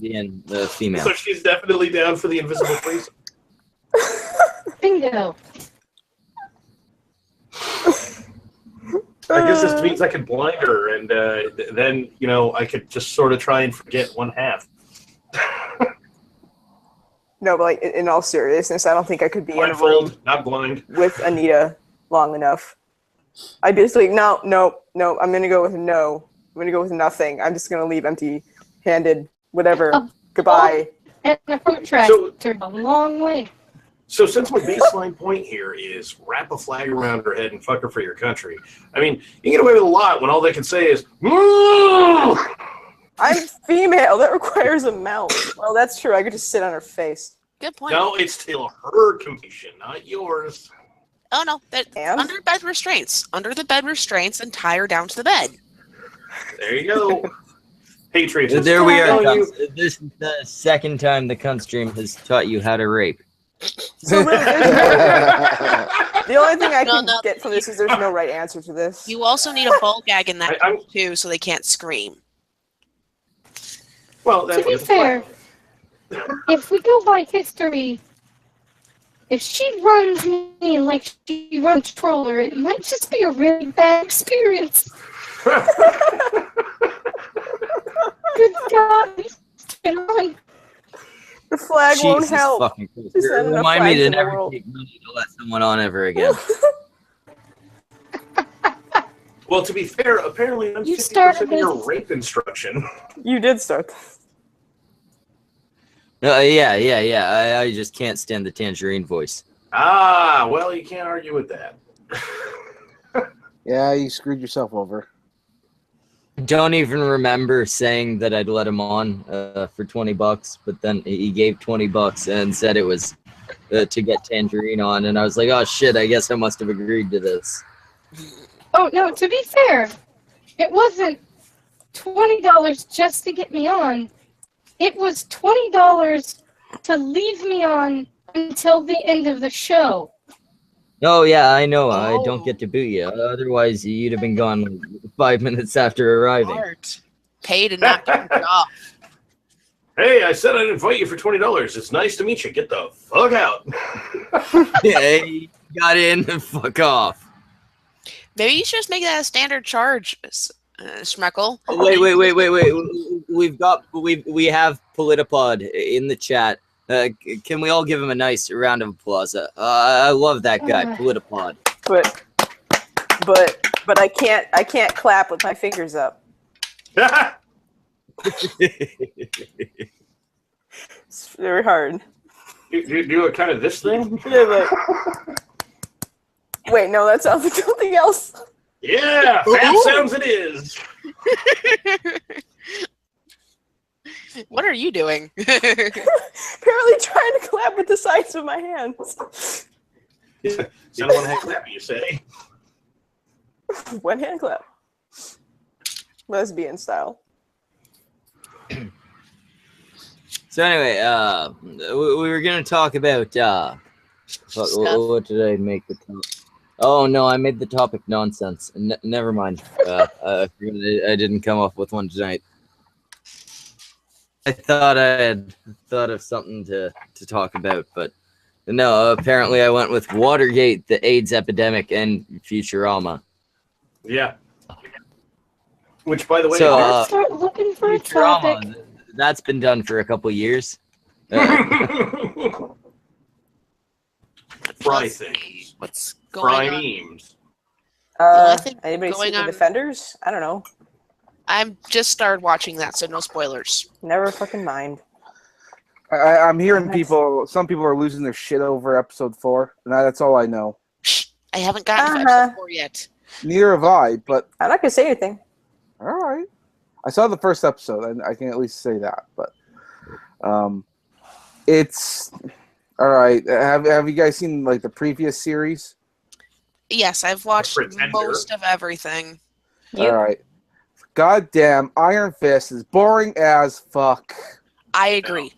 being the female. So she's definitely down for the invisible threesome. Bingo. I guess this means I could blind her, and then, you know, I could just sort of try and forget one half. No, but like in all seriousness, I don't think I could be in a room Blindfold, not blind. with Anita long enough. I'd be just like, no, I'm going to go with no. I'm going to go with nothing. I'm just going to leave empty-handed, whatever. Goodbye. And a protractor a long way. So since my baseline point here is wrap a flag around her head and fuck her for your country, I mean, you get away with a lot when all they can say is, "Moo!" I'm female. That requires a mouth. Well, that's true. I could just sit on her face. Good point. No, it's still her completion, not yours. Oh no, under bed restraints. Under the bed restraints and tie her down to the bed. There you go. Patriots. There we are. telling you- This is the second time the cunt stream has taught you how to rape. So really, the only thing I can get from this is there's no right answer to this. You also need a ball gag in that too, so they can't scream. Well, To be fair, if we go by history, if she runs me like she runs Troller, it might just be a really bad experience. Good God. The flag won't Jesus help. fucking Christ. There's not enough Remind me flags to in the never world. take money to let someone on ever again. Well, to be fair, apparently I'm You 50% started of your this. rape instruction. You did start this. Yeah. I just can't stand the tangerine voice. Ah, well, you can't argue with that. Yeah, you screwed yourself over. Don't even remember saying that I'd let him on for $20, but then he gave $20 and said it was to get Tangerine on, and I was like, oh shit, I guess I must have agreed to this. Oh no, to be fair, it wasn't $20 just to get me on. It was $20 to leave me on until the end of the show. Oh yeah, I know. I don't Oh. get to boot you. Otherwise, you'd have been gone like 5 minutes after arriving. Art. Paid and not given off. Hey, I said I'd invite you for $20. It's nice to meet you. Get the fuck out. Yeah, you got in. Fuck off. Maybe you should just make that a standard charge, Schmeckle. Wait. We have Politipod in the chat. Can we all give him a nice round of applause? I love that guy, Politipod. But I can't clap with my fingers up. It's very hard. You do a kind of this thing? Yeah, but wait, no, that sounds like something else. Yeah, fat sounds it is. What are you doing? Apparently trying to clap with the sides of my hands. Sound one hand clap, you say? One hand clap. Lesbian style. So anyway, we were gonna talk about what did I make the topic? Oh no, I made the topic nonsense. Never mind. I didn't come up with one tonight. I thought I had thought of something to talk about, but no. Apparently, I went with Watergate, the AIDS epidemic, and Futurama. Yeah. Which, by the way, So, Let's start looking for a topic. Futurama, that's been done for a couple years. Fry Let's things. see what's Fry going on? memes. I think Anybody see going the on- Defenders? I don't know. I'm just started watching that, so no spoilers. Never fucking mind. I'm hearing some people are losing their shit over episode 4. And that's all I know. Shh, I haven't gotten to Uh-huh. episode 4 yet. Neither have I, but I'm not gonna say anything. all right. I saw the first episode, and I can at least say that. But it's all right. Have you guys seen like the previous series? Yes, I've watched Pretender. most of everything. Yep. All right. Goddamn, Iron Fist is boring as fuck. I agree.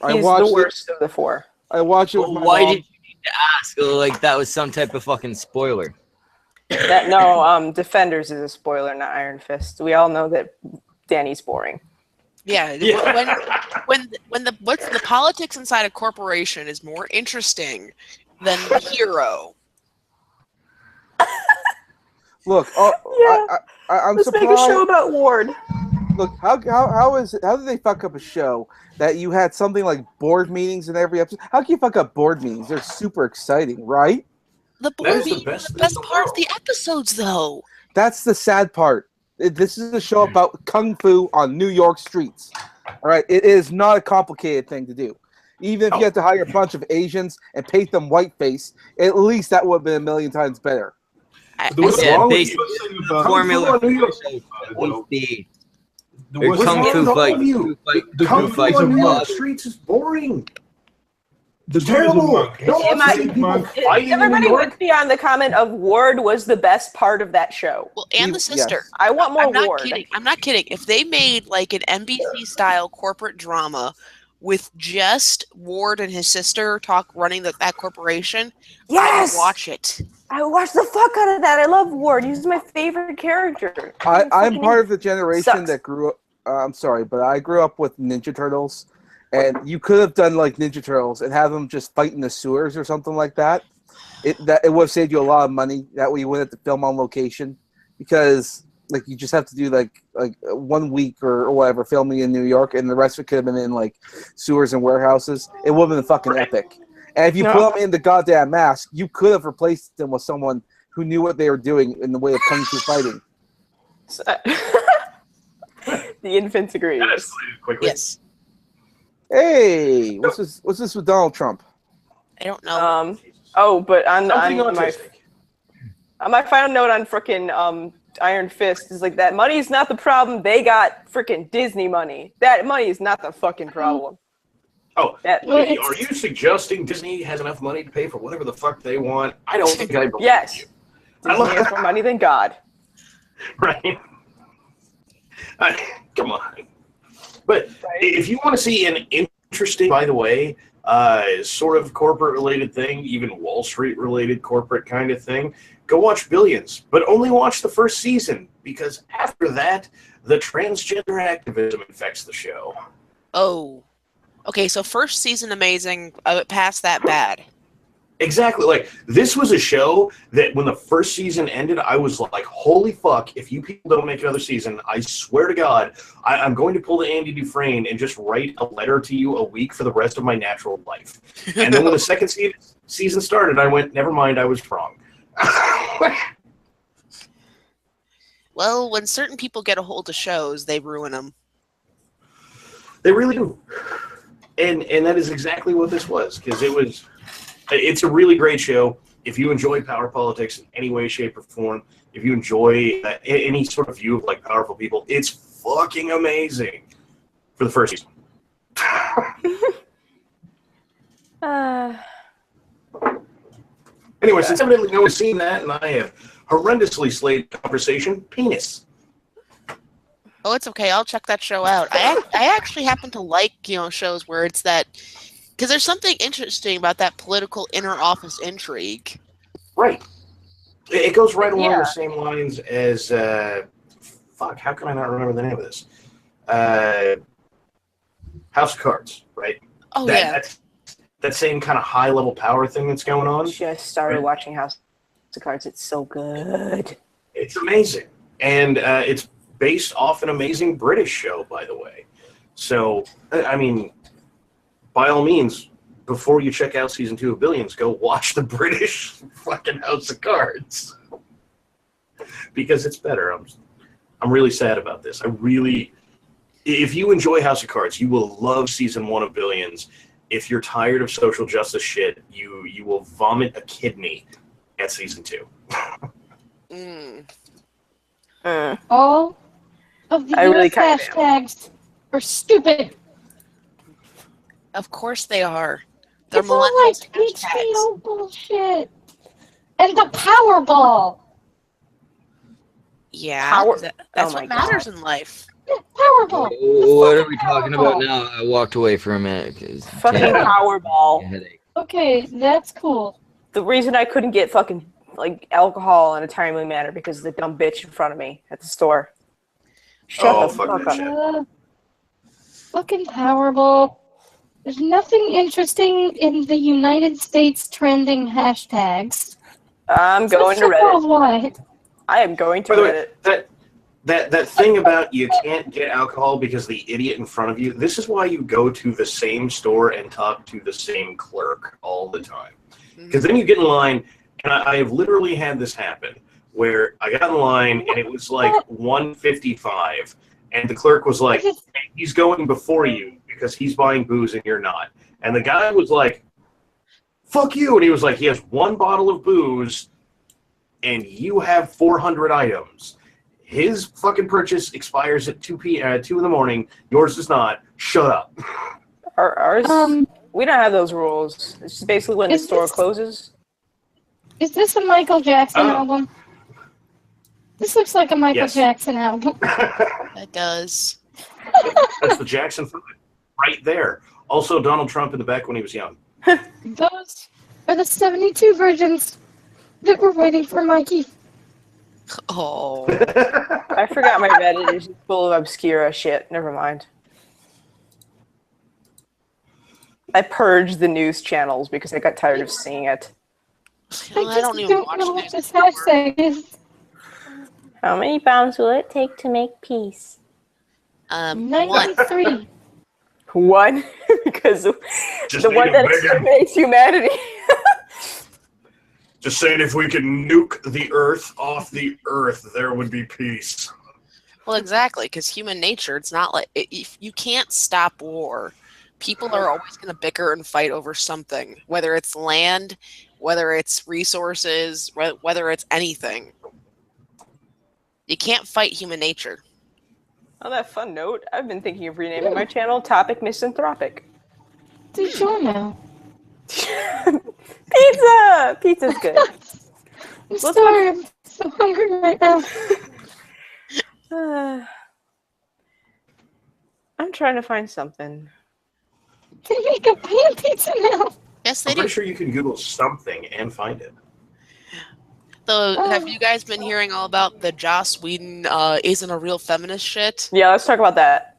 He's the worst of the 4. I watched it with my Why mom. did you need to ask? Like that was some type of fucking spoiler. Defenders is a spoiler, not Iron Fist. We all know that Danny's boring. Yeah, when the politics inside a corporation is more interesting than the hero. Look, I'm Let's surprised. make a show about Ward. Look, how did they fuck up a show that you had something like board meetings in every episode? How can you fuck up board meetings? They're super exciting, right? The That board is the meetings best are the thing in best the part of world. the episodes, though. That's the sad part. This is a show about kung fu on New York streets. All right, it is not a complicated thing to do. Even if you had to hire a bunch of Asians and paint them whiteface, at least that would have been a million times better. What's Yeah, wrong with basically, you? the formula for the show would be Kung Fu fight. The Kung Fu on New York Fight. streets is boring. The dude is a Terrible. monk. No Am one's I- seeing people Monk. fighting in New Everybody York. with me on the comment of Ward was the best part of that show. Well, and the Yes. sister. I want more I'm not Ward. kidding. I'm not kidding. If they made like an NBC style corporate drama with just Ward and his sister running that corporation, Yes! I would watch it. I watched the fuck out of that. I love Ward. He's my favorite character. I'm part of the generation sucks. that grew up. I'm sorry, but I grew up with Ninja Turtles, and you could have done like Ninja Turtles and have them just fight in the sewers or something like that. It would have saved you a lot of money. That way you wouldn't have to film on location, because like you just have to do like 1 week or whatever filming in New York, and the rest of it could have been in like sewers and warehouses. It would have been fucking epic. And if you put them in the goddamn mask, you could have replaced them with someone who knew what they were doing in the way of kung fu fighting. The infants agree. Quickly. Yes. Hey, what's this with Donald Trump? I don't know. But on Something my autistic. my final note on frickin' Iron Fist is like that money is not the problem. They got frickin' Disney money. That money is not the fucking problem. Oh, Well, are you suggesting Disney has enough money to pay for whatever the fuck they want? I don't think I believe Yes. you. Disney has more money than God. Right? Come on. But if you want to see an interesting, by the way, sort of corporate-related thing, even Wall Street-related corporate kind of thing, go watch Billions. But only watch the first season, because after that, the transgender activism infects the show. Oh. Okay, so first season amazing, past that bad. Exactly. Like, this was a show that when the first season ended, I was like, holy fuck, if you people don't make another season, I swear to God, I'm going to pull the Andy Dufresne and just write a letter to you a week for the rest of my natural life. And then when the second season started, I went, never mind, I was wrong. Well, when certain people get a hold of shows, they ruin them. They really do. And that is exactly what this was, because it's a really great show. If you enjoy power politics in any way, shape, or form, if you enjoy any sort of view of like powerful people, it's fucking amazing for the first season. Anyway, since evidently no one's seen that, and I have horrendously slayed conversation, penis. Oh, it's okay. I'll check that show out. I actually happen to like, shows where it's that, because there's something interesting about that political inner office intrigue. Right. It goes right along the same lines as, fuck, how can I not remember the name of this? House of Cards, right? Oh, That same kind of high-level power thing that's going on. Just started watching House of Cards. It's so good. It's amazing. And it's based off an amazing British show, by the way. So, I mean, by all means, before you check out season 2 of Billions, go watch the British fucking House of Cards. Because it's better. I'm really sad about this. If you enjoy House of Cards, you will love season 1 of Billions. If you're tired of social justice shit, you will vomit a kidney at season 2. All of the US hashtags are stupid. Of course they are. They're It's all like HBO bullshit. And the Powerball. Yeah, that's what matters in life. Yeah, Powerball. What are we talking about now? I walked away for a minute. Fucking Powerball. Okay, that's cool. The reason I couldn't get fucking like alcohol in a timely manner because of the dumb bitch in front of me at the store. Shut the fuck up. Fucking Powerball. There's nothing interesting in the United States trending hashtags. I'm going to Reddit. Why? I am going to By the Reddit. way, that thing about you can't get alcohol because the idiot in front of you, this is why you go to the same store and talk to the same clerk all the time. Because then you get in line, and I have literally had this happen, where I got in line, and it was like 1:55, and the clerk was like, hey, he's going before you because he's buying booze and you're not. And the guy was like, fuck you, and he was like, he has 1 bottle of booze, and you have 400 items. His fucking purchase expires at 2 in the morning. Yours does not. Shut up. Ours, we don't have those rules. It's just basically when the store closes. Is this a Michael Jackson album? This looks like a Michael Jackson album. It does. That's the Jackson 5 right there. Also, Donald Trump in the back when he was young. Those are the 72 versions that we're waiting for Mikey. Oh. I forgot my Reddit is full of obscure shit. Never mind. I purged the news channels because I got tired of seeing it. I don't even watch know news what this hashtag is. How many bombs will it take to make peace? 93. One, because Just the need one a that big one. exterminates humanity. Just saying, if we can nuke the Earth off the Earth, there would be peace. Well, exactly, because human nature, it's not like if you can't stop war. People are always going to bicker and fight over something, whether it's land, whether it's resources, whether it's anything. You can't fight human nature. On that fun note, I've been thinking of renaming my channel Topic Misanthropic. Did you know? Pizza! Pizza's good. I'm sorry, I'm so hungry right now. I'm trying to find something. They make a pan pizza now. Yes, they I'm do. pretty sure you can Google something and find it. So, have you guys been hearing all about the Joss Whedon isn't a real feminist shit? Yeah, let's talk about that.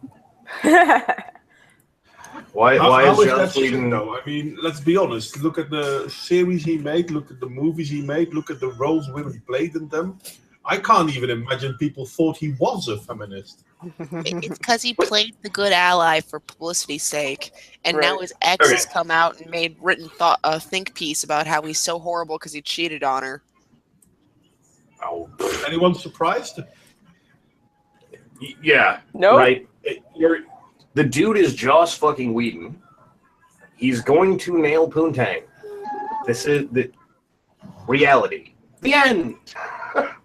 Why How is is Joss that shit, Whedon... though? I mean, let's be honest. Look at the series he made. Look at the movies he made. Look at the roles women played in them. I can't even imagine people thought he was a feminist. It's because he played the good ally for publicity's sake, and now Right. his ex Okay. has come out and made a think piece about how he's so horrible because he cheated on her. Oh, Anyone surprised? yeah, Nope. right. The dude is Joss fucking Whedon. He's going to nail Poontang. This is the reality. The end.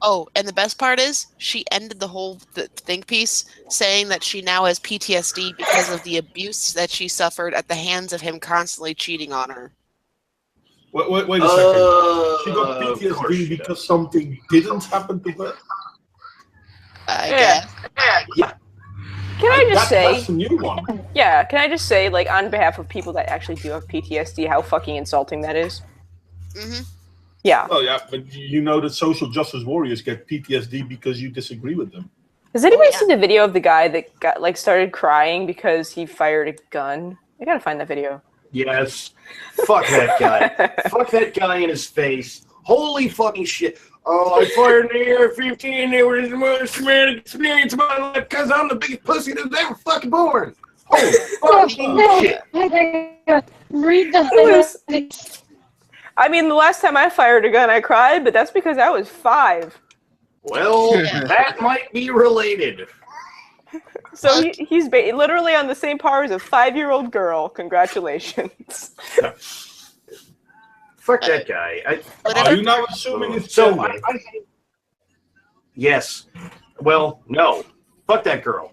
Oh, and the best part is, she ended the whole think piece saying that she now has PTSD because of the abuse that she suffered at the hands of him constantly cheating on her. Wait a second. She got Of course PTSD she because something didn't happen to her? I Yeah. guess. Yeah. Can I just That's say, a new one. yeah, can I just say, like, on behalf of people that actually do have PTSD, how fucking insulting that is? Hmm. Yeah. Well, yeah, but you know that social justice warriors get PTSD because you disagree with them. Has anybody yeah. seen the video of the guy that got, like, started crying because he fired a gun? I gotta find that video. Yes. Fuck that guy. Fuck that guy in his face. Holy fucking shit. Oh, I fired in the AR-15. It was the most traumatic experience of my life because I'm the biggest pussy that's ever fucking born. Holy fucking shit. Read the highlights. I mean, the last time I fired a gun, I cried, but that's because I was 5. Well, that might be related. So he's literally on the same par as a 5-year-old girl. Congratulations. Fuck that guy. Are you now assuming it's So, gender? yes. Well, no. Fuck that girl.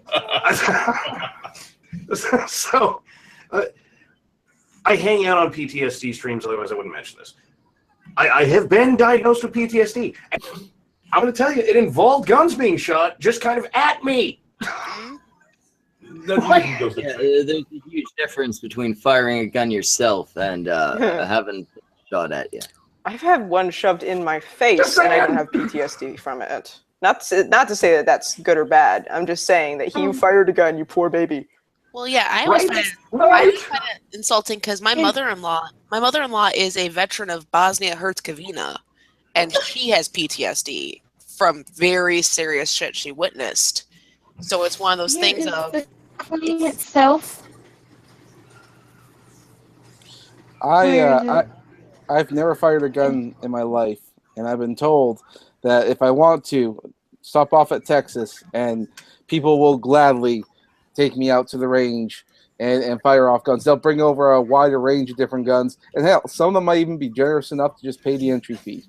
So, I hang out on PTSD streams, otherwise I wouldn't mention this. I have been diagnosed with PTSD. And I'm going to tell you, it involved guns being shot just kind of at me. Yeah, there's a huge difference between firing a gun yourself and having shot at you. I've had one shoved in my face, and I don't have PTSD from it. Not to say that that's good or bad. I'm just saying that you fired a gun, you poor baby. Well, yeah, I always find it insulting because my mother-in-law is a veteran of Bosnia-Herzegovina, and she has PTSD from very serious shit she witnessed. So it's one of those things of the claim itself. I've never fired a gun in my life, and I've been told that if I want to, stop off at Texas, and people will gladly take me out to the range and fire off guns. They'll bring over a wider range of different guns, and hell, some of them might even be generous enough to just pay the entry fee.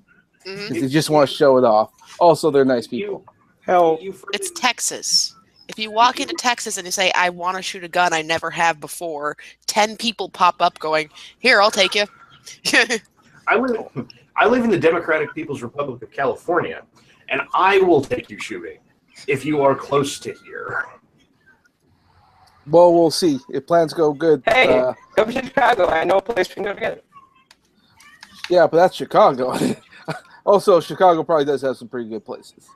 Because they just want to show it off. Also, they're nice people. Hell, it's Texas. If you walk into Texas and you say, I want to shoot a gun I never have before, 10 people pop up going, here, I'll take you. I live in the Democratic People's Republic of California, and I will take you shooting if you are close to here. Well, we'll see. If plans go good. hey, come to Chicago. I know a place we can go together. Yeah, but that's Chicago. Also, Chicago probably does have some pretty good places.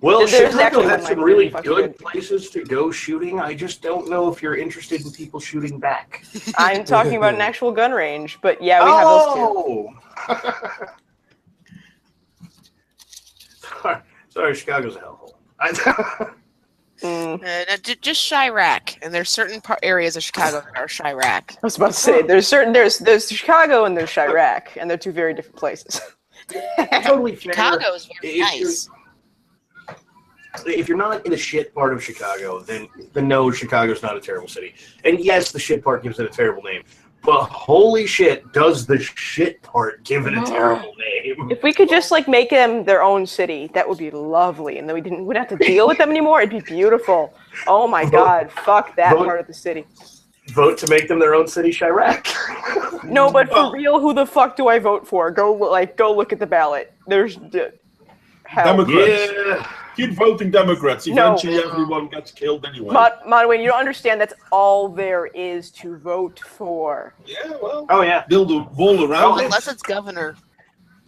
Well, There's Chicago actually has one, some like, really really fucking good places to go shooting. I just don't know if you're interested in people shooting back. I'm talking about an actual gun range, but yeah, we have those too. Sorry, Chicago's a hellhole. Just Chirac, and there's certain areas of Chicago that are Chirac. I was about to say there's Chicago and there's Chirac, and they're two very different places. Totally fair. Chicago is very nice. If you're not in the shit part of Chicago, then no, Chicago's not a terrible city. And yes, the shit part gives it a terrible name. But holy shit, does the shit part give it a terrible name? If we could just like make them their own city, that would be lovely, and then we wouldn't have to deal with them anymore. It'd be beautiful. Oh my God, fuck that part of the city. Vote to make them their own city, Chirac. No, but for real, who the fuck do I vote for? Go look at the ballot. There's hell. Democrats. Yeah. Keep voting Democrats. Eventually, everyone gets killed anyway. Monwayne, you don't understand. That's all there is to vote for. Yeah, well. Oh yeah. Build a wall around it. Unless it's governor.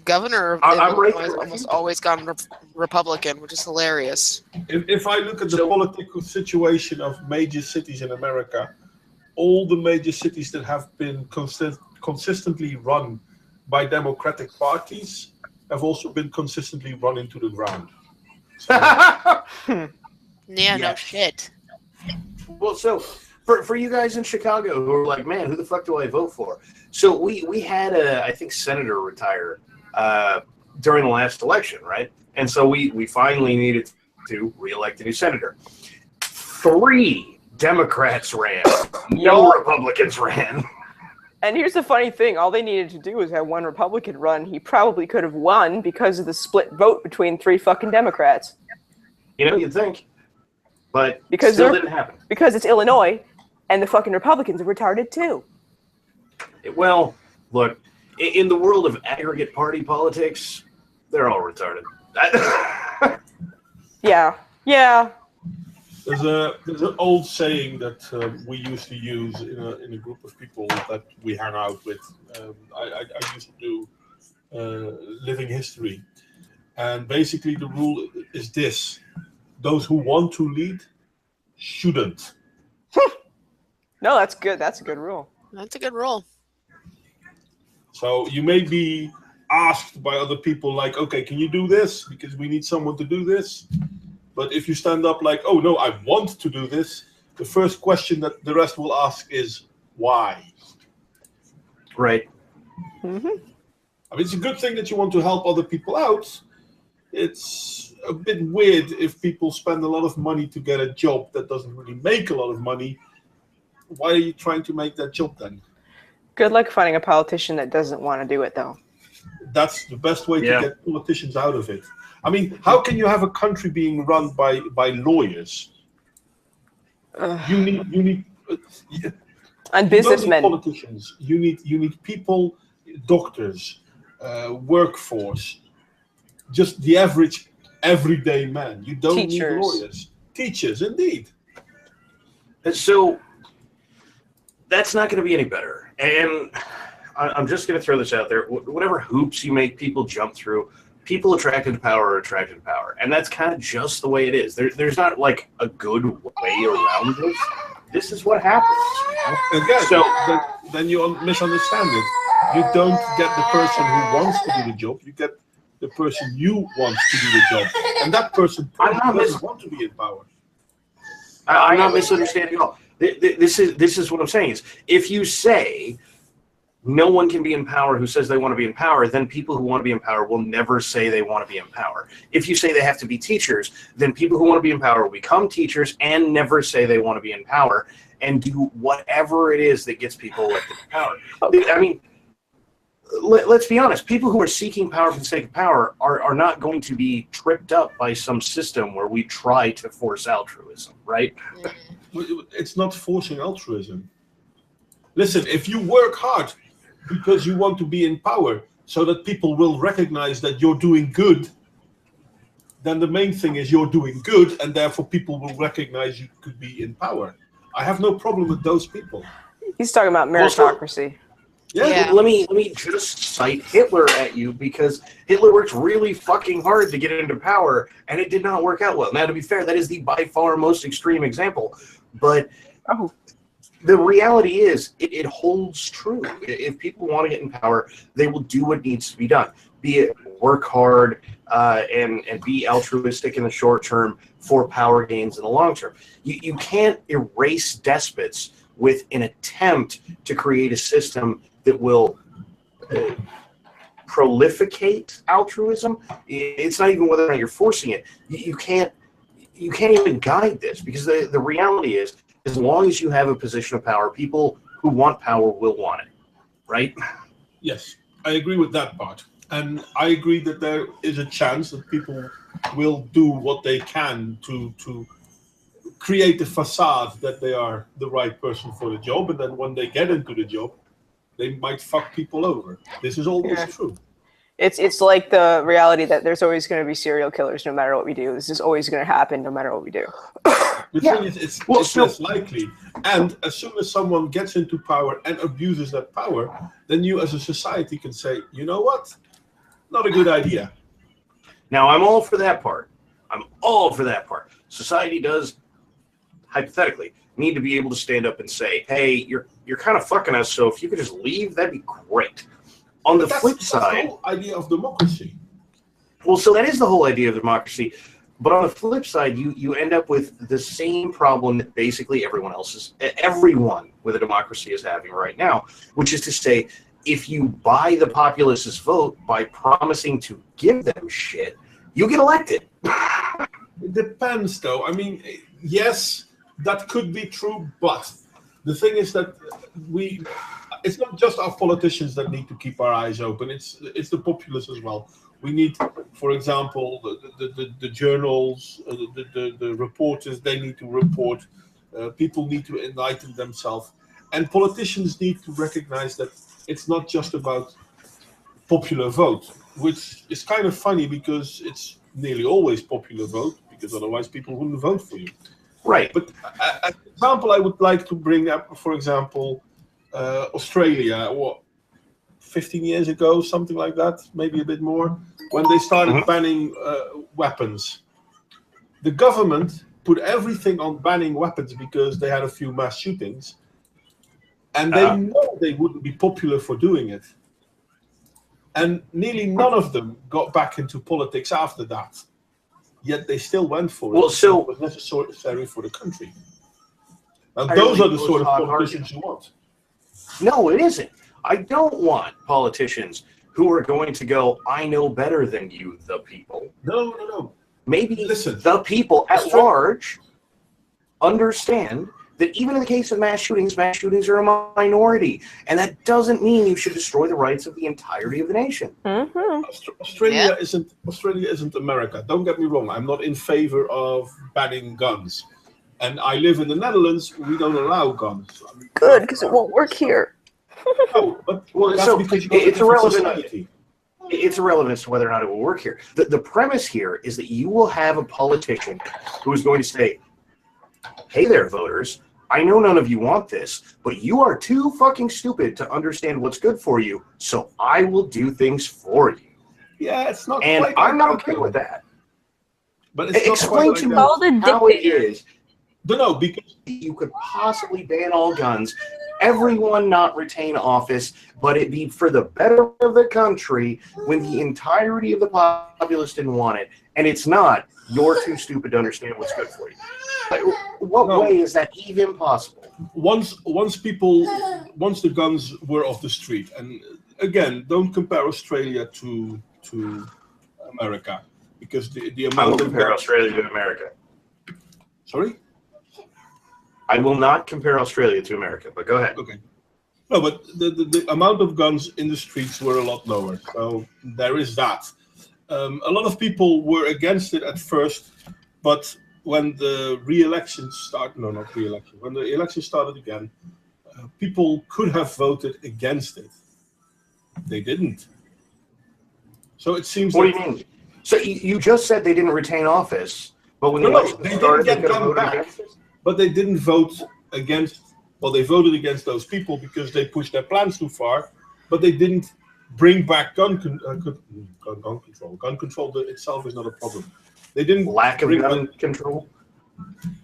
Governor I'm right has almost always gone Republican, which is hilarious. If I look at the political situation of major cities in America, all the major cities that have been consistently run by Democratic parties have also been consistently run into the ground. So, Yeah, no shit. Well, so for you guys in Chicago who are like, man, who the fuck do I vote for? So we had a, I think, senator retire during the last election, right? And so we finally needed to reelect a new senator. 3 Democrats ran. No Republicans ran. And here's the funny thing. All they needed to do was have one Republican run. He probably could have won because of the split vote between 3 fucking Democrats. You know, you'd think. But because still didn't happen. Because it's Illinois, and the fucking Republicans are retarded too. Well, look, in the world of aggregate party politics, they're all retarded. Yeah. There's an old saying that we used to use in a group of people that we hang out with. I used to do living history, and basically the rule is this: those who want to lead shouldn't. No, that's good. That's a good rule. That's a good rule. So you may be asked by other people, like, okay, can you do this? Because we need someone to do this. But if you stand up like, oh, no, I want to do this, the first question that the rest will ask is, why? Right. Mm-hmm. I mean, it's a good thing that you want to help other people out. It's a bit weird if people spend a lot of money to get a job that doesn't really make a lot of money. Why are you trying to make that job then? Good luck finding a politician that doesn't want to do it, though. That's the best way to get politicians out of it. I mean, how can you have a country being run by lawyers? You need and businessmen. Politicians. You need people, doctors, workforce, just the average everyday man. You don't need lawyers. Teachers, indeed. And so that's not going to be any better. And I'm just going to throw this out there. Whatever hoops you make people jump through, people attracted to power are attracted to power. And that's kind of just the way it is. There's not like a good way around this. This is what happens. Again, so then you misunderstand it. You don't get the person who wants to do the job. You get the person you want to do the job. And that person doesn't want to be in power. I'm not misunderstanding at all. This is what I'm saying is, if you say no one can be in power who says they want to be in power, then people who want to be in power will never say they want to be in power. If you say they have to be teachers, then people who want to be in power will become teachers and never say they want to be in power and do whatever it is that gets people elected to power. I mean, let's be honest. People who are seeking power for the sake of power are not going to be tripped up by some system where we try to force altruism, right? It's not forcing altruism. Listen, if you work hard because you want to be in power so that people will recognize that you're doing good, then the main thing is you're doing good, and therefore people will recognize you could be in power. I have no problem with those people. He's talking about meritocracy. Yeah. Let me just cite Hitler at you, because Hitler worked really fucking hard to get into power, and it did not work out well. Now, to be fair, that is the by far most extreme example, but the reality is it holds true. If people want to get in power, they will do what needs to be done. be it work hard and be altruistic in the short term for power gains in the long term. You can't erase despots with an attempt to create a system that will prolificate altruism. It's not even whether or not you're forcing it. You can't even guide this, because the reality is, as long as you have a position of power, people who want power will want it, right? Yes, I agree with that part. And I agree that there is a chance that people will do what they can to create the facade that they are the right person for the job. And then when they get into the job, they might fuck people over. This is always true. It's like the reality that there's always going to be serial killers no matter what we do. This is always going to happen no matter what we do. The thing is, it's less likely. And as soon as someone gets into power and abuses that power, then you as a society can say, you know what? Not a good idea. Now, I'm all for that part. I'm all for that part. Society does, hypothetically, need to be able to stand up and say, hey, you're kind of fucking us, so if you could just leave, that'd be great. On the flip side, that's the whole idea of democracy. Well, so that is the whole idea of democracy. But on the flip side, you end up with the same problem that basically everyone with a democracy is having right now, which is to say, if you buy the populace's vote by promising to give them shit, you get elected. It depends, though. I mean, yes, that could be true, but the thing is that it's not just our politicians that need to keep our eyes open. It's the populace as well. We need, for example, the journals, the reporters. They need to report. People need to enlighten themselves, and politicians need to recognize that it's not just about popular vote, which is kind of funny because it's nearly always popular vote, because otherwise people wouldn't vote for you. Right. But an example I would like to bring up, for example, Australia, 15 years ago, something like that, maybe a bit more, when they started banning weapons. The government put everything on banning weapons because they had a few mass shootings, and they know they wouldn't be popular for doing it. And nearly none of them got back into politics after that. Yet they still went for it. Well, so it was necessary for the country. Now, those are the sort of politicians you want. No, it isn't. I don't want politicians who are going to go, I know better than you, the people. No. Maybe Listen, the people at large understand that even in the case of mass shootings are a minority. And that doesn't mean you should destroy the rights of the entirety of the nation. Mm-hmm. Australia isn't America. Don't get me wrong. I'm not in favor of banning guns. And I live in the Netherlands. We don't allow guns. I mean, good, because it won't work here. No, but that's so because it's irrelevant. It's irrelevant as to whether or not it will work here. The premise here is that you will have a politician who is going to say, hey there, voters, I know none of you want this, but you are too fucking stupid to understand what's good for you, so I will do things for you. Yeah, it's not and quite I'm like not okay with that. But it's explain not to me like how it is. No, because you could possibly ban all guns, everyone not retain office, but it be for the better of the country when the entirety of the populace didn't want it. And it's not, you're too stupid to understand what's good for you. Like, what way is that even possible? Once the guns were off the street, and again, don't compare Australia to America, because the amount I will of compare guns... Australia to America. Sorry? I will not compare Australia to America, but go ahead. Okay. No, but the amount of guns in the streets were a lot lower, so there is that. A lot of people were against it at first, but when the when the election started again, people could have voted against it. They didn't. So it seems. What do you mean? So you just said they didn't retain office, but when the election started, they could have voted against it? But they didn't vote against. Well, they voted against those people because they pushed their plans too far, but they didn't bring back gun control. Gun control itself is not a problem. They didn't lack of gun control.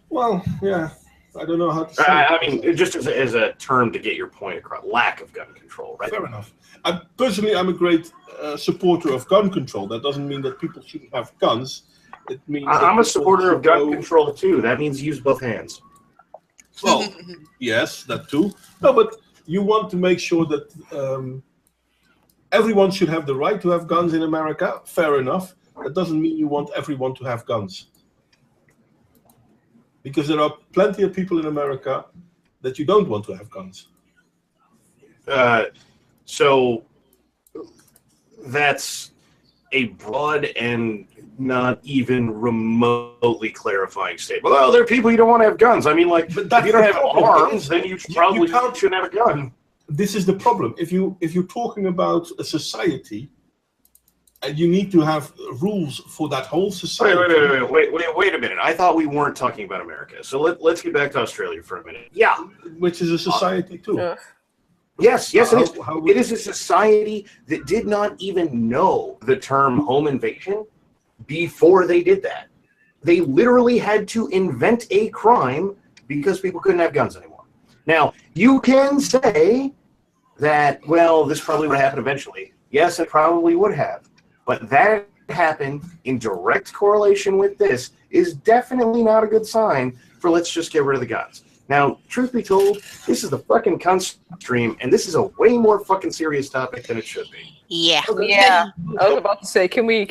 Well, yeah, I don't know how to say I it. mean, just as a term to get your point across, lack of gun control, right? Fair enough. Personally, I'm a great supporter of gun control. That doesn't mean that people shouldn't have guns. It means that I'm a people supporter of should gun know- control too. That means use both hands. Well, yes, that too. No, but you want to make sure that everyone should have the right to have guns in America. Fair enough. That doesn't mean you want everyone to have guns. Because there are plenty of people in America that you don't want to have guns. So that's a broad and not even remotely clarifying statement. Well, there are people you don't want to have guns. I mean, like, if you don't have arms, then you probably shouldn't have a gun. This is the problem. If you're talking about a society, and you need to have rules for that whole society. Wait a minute. I thought we weren't talking about America. So let's get back to Australia for a minute. Yeah. Which is a society too. Yes, it is. It is a society that did not even know the term home invasion before they did that. They literally had to invent a crime because people couldn't have guns anymore. Now, you can say that, well, this probably would happen eventually. Yes, it probably would have. But that happened in direct correlation with this is definitely not a good sign for let's just get rid of the guns. Now, truth be told, this is the fucking cunt stream, and this is a way more fucking serious topic than it should be. Yeah. Yeah. I was about to say, can we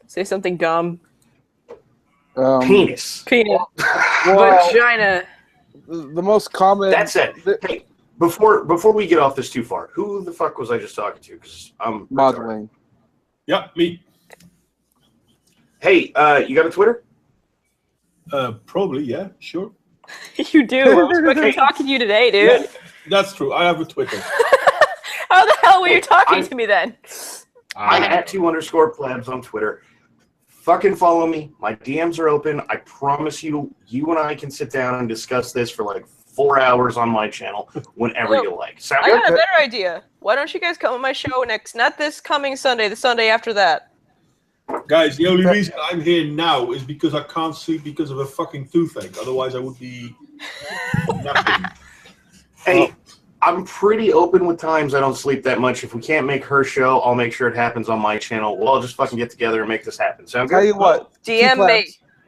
say something dumb? Penis. Penis. Well, Vagina. the most common. That's it. Hey, before we get off this too far, who the fuck was I just talking to? Because I'm modeling. Yeah, me. Hey, you got a Twitter? Probably, yeah, sure. You do. I was fucking talking to you today, dude. Yeah, that's true. I have a Twitter. How the hell were you talking to me then? I'm at 2_plebs on Twitter. Fucking follow me. My DMs are open. I promise you, you and I can sit down and discuss this for like 4 hours on my channel whenever you like. Sound I good? got a better idea. Why don't you guys come on my show not this coming Sunday, the Sunday after that? Guys, the only reason I'm here now is because I can't sleep because of a fucking toothache. Otherwise, I would be napping. Hey, I'm pretty open with times. I don't sleep that much. If we can't make her show, I'll make sure it happens on my channel. We'll all just fucking get together and make this happen. Sound good? Tell you what. DM me.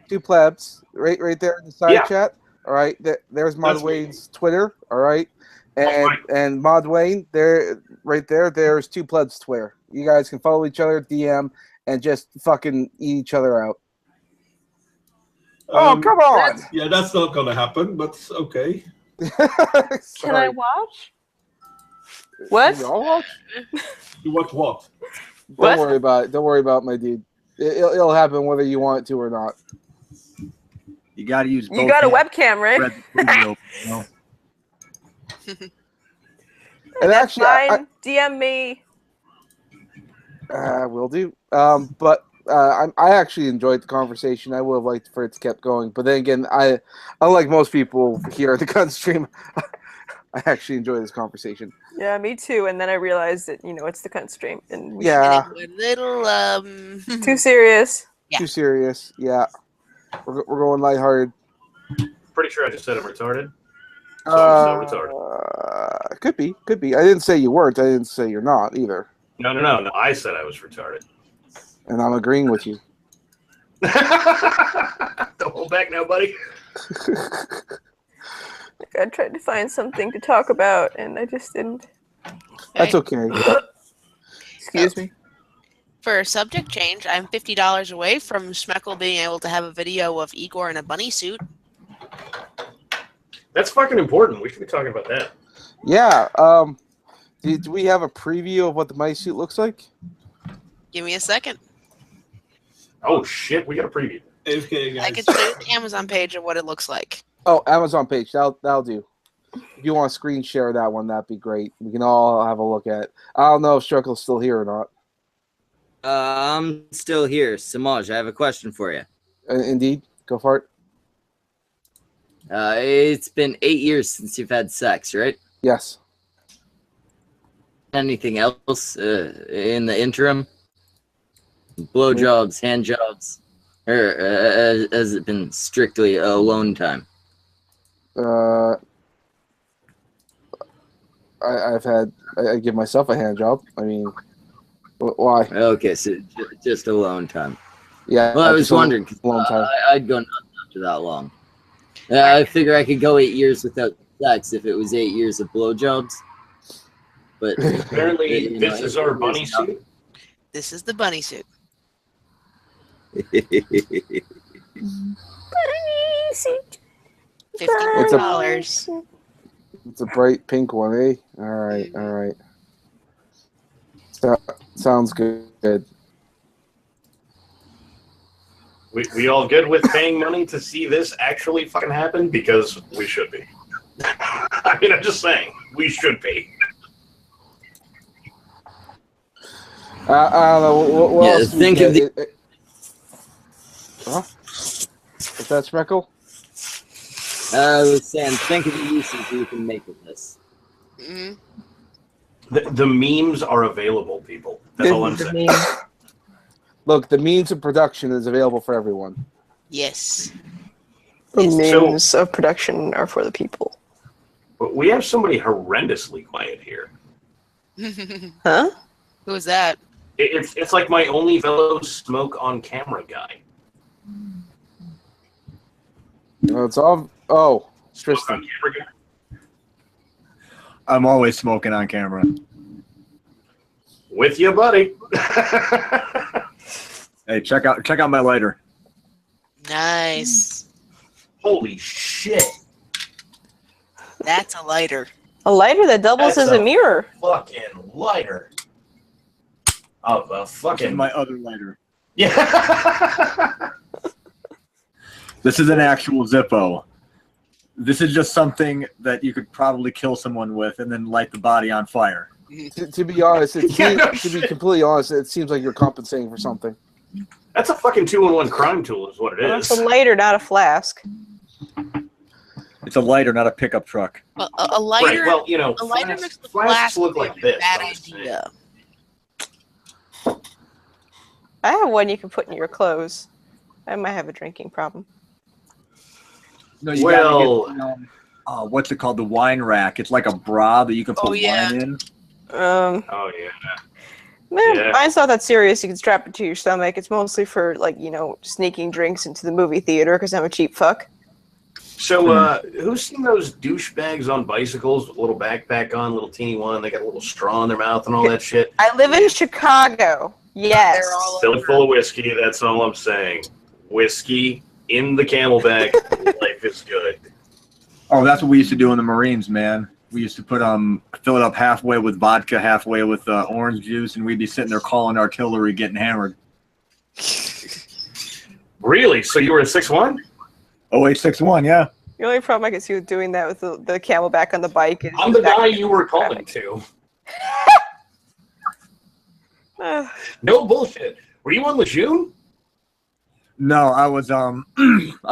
2 plebs, right there in the side Yeah. chat. All right, there's Mod That's me. Wayne's Twitter. All right, and Mod Wayne, there, right there. There's 2 plebs Twitter. You guys can follow each other, DM, and just fucking eat each other out. Oh, come on! Yeah, that's not gonna happen, but okay. Can I watch? What? You all watch? You watch what? Don't worry about it. Don't worry about it, my dude. It'll happen whether you want it to or not. You got to use. You got a webcam, right? And actually, Fine. DM me. Will do. But I actually enjoyed the conversation. I would have liked for it to keep going. But then again, unlike most people here at the gun stream, I actually enjoy this conversation. Yeah, me too. And then I realized that it's the cunt stream, and we Yeah. And it went a little too serious. Yeah. Too serious. Yeah. We're going lighthearted. Pretty sure I just said I'm retarded. So I'm still retarded. Could be. I didn't say you weren't. I didn't say you're not either. No. I said I was retarded. And I'm agreeing with you. Don't hold back now, buddy. I tried to find something to talk about, and I just didn't. That's okay. Excuse me. For a subject change, I'm $50 away from Schmeckle being able to have a video of Igor in a bunny suit. That's fucking important. We should be talking about that. Yeah. Do we have a preview of what the mice suit looks like? Give me a second. Oh shit, we got a preview. Okay, guys. I can show you the Amazon page of what it looks like. Oh, Amazon page. That'll do. If you want to screen share that one, that'd be great. We can all have a look at it. I don't know if Struckle's still here or not. I'm still here. Samaj, I have a question for you. Indeed. Go for it. It's been 8 years since you've had sex, right? Yes. Anything else in the interim? Blowjobs, hand jobs, or has it been strictly alone time? I give myself a hand job. I mean, why? Okay, so just alone time. Yeah. Well, I was just a wondering, 'cause, long time. I'd go nuts after that long. I figure I could go 8 years without sex if it was 8 years of blowjobs. But Apparently, this is our bunny suit. This is the bunny suit. Bunny suit. $51. It's a bright pink one, eh? All right. Sounds good. We all good with paying money to see this actually fucking happen? Because we should be. I mean, I'm just saying, we should be. I don't know. What Yeah, else think of the. Huh? Is that Smeckle? I was saying, think of the uses you can make of this. Mm-hmm. The memes are available, people. That's all I'm saying. Look, the means of production is available for everyone. Yes. The means of production are for the people. But we have somebody horrendously quiet here. Huh? Who is that? It's like my only fellow smoke on camera guy. It's all. Oh, Tristan. I'm always smoking on camera. With you, buddy. Hey, check out my lighter. Nice. Holy shit. That's a lighter. A lighter that doubles as a mirror. Fucking lighter. Of a fucking. My other lighter. Yeah. This is an actual Zippo. This is just something that you could probably kill someone with and then light the body on fire. To be honest, to be completely honest, it seems like you're compensating for something. That's a fucking 2-in-1 crime tool, is what it Well, is. it's a lighter, not a flask. It's a lighter, not a pickup truck. A lighter. Right, well, you know, a lighter mixed with flasks plastic look like is a this. bad I'm just saying. idea. I have one you can put in your clothes. I might have a drinking problem. No, you Well- gotta get, what's it called? The wine rack. It's like a bra that you can put wine in. Oh, yeah. Yeah. Mine's not that serious. You can strap it to your stomach. It's mostly for, like, sneaking drinks into the movie theater because I'm a cheap fuck. So, who's seen those douchebags on bicycles with a little backpack on, little teeny one? They got a little straw in their mouth and all that shit. I live in Chicago. Yes. They're all Still over. full of whiskey, that's all I'm saying. Whiskey in the camelback. Life is good. Oh, that's what we used to do in the Marines, man. We used to put fill it up halfway with vodka, halfway with orange juice, and we'd be sitting there calling artillery, getting hammered. Really? So you were a 6'1"? 0861, yeah. The only problem I can see with doing that with the camelback on the bike is I'm the guy you were calling to. No bullshit. Were you on Lejeune? No, I was I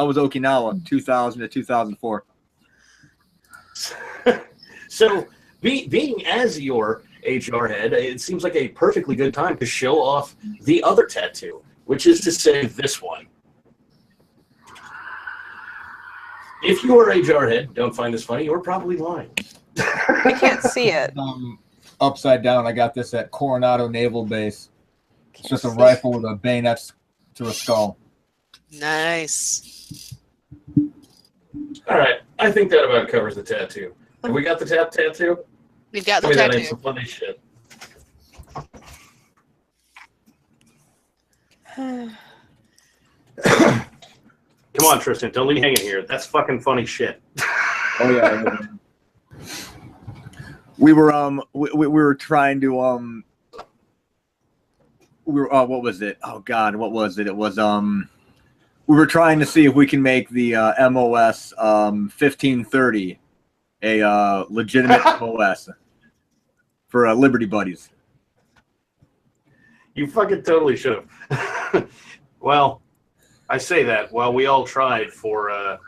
was Okinawa, 2000 to 2004. So, being as your HR head, it seems like a perfectly good time to show off the other tattoo, which is to say this one. If you are HR head, don't find this funny, you're probably lying. I can't see it. Upside down, I got this at Coronado Naval Base. It's just a rifle with a bayonet to a skull. Nice. All right, I think that about covers the tattoo. Have we got the tattoo? We've got the Tell me that ain't tattoo. some funny shit. Come on, Tristan, don't leave me hanging here. That's fucking funny shit. Oh yeah. We were trying to what was it? Oh God, what was it? It was we were trying to see if we can make the MOS 1530 a legitimate MOS for Liberty Buddies. You fucking totally should have. Well, I say that while we all tried for,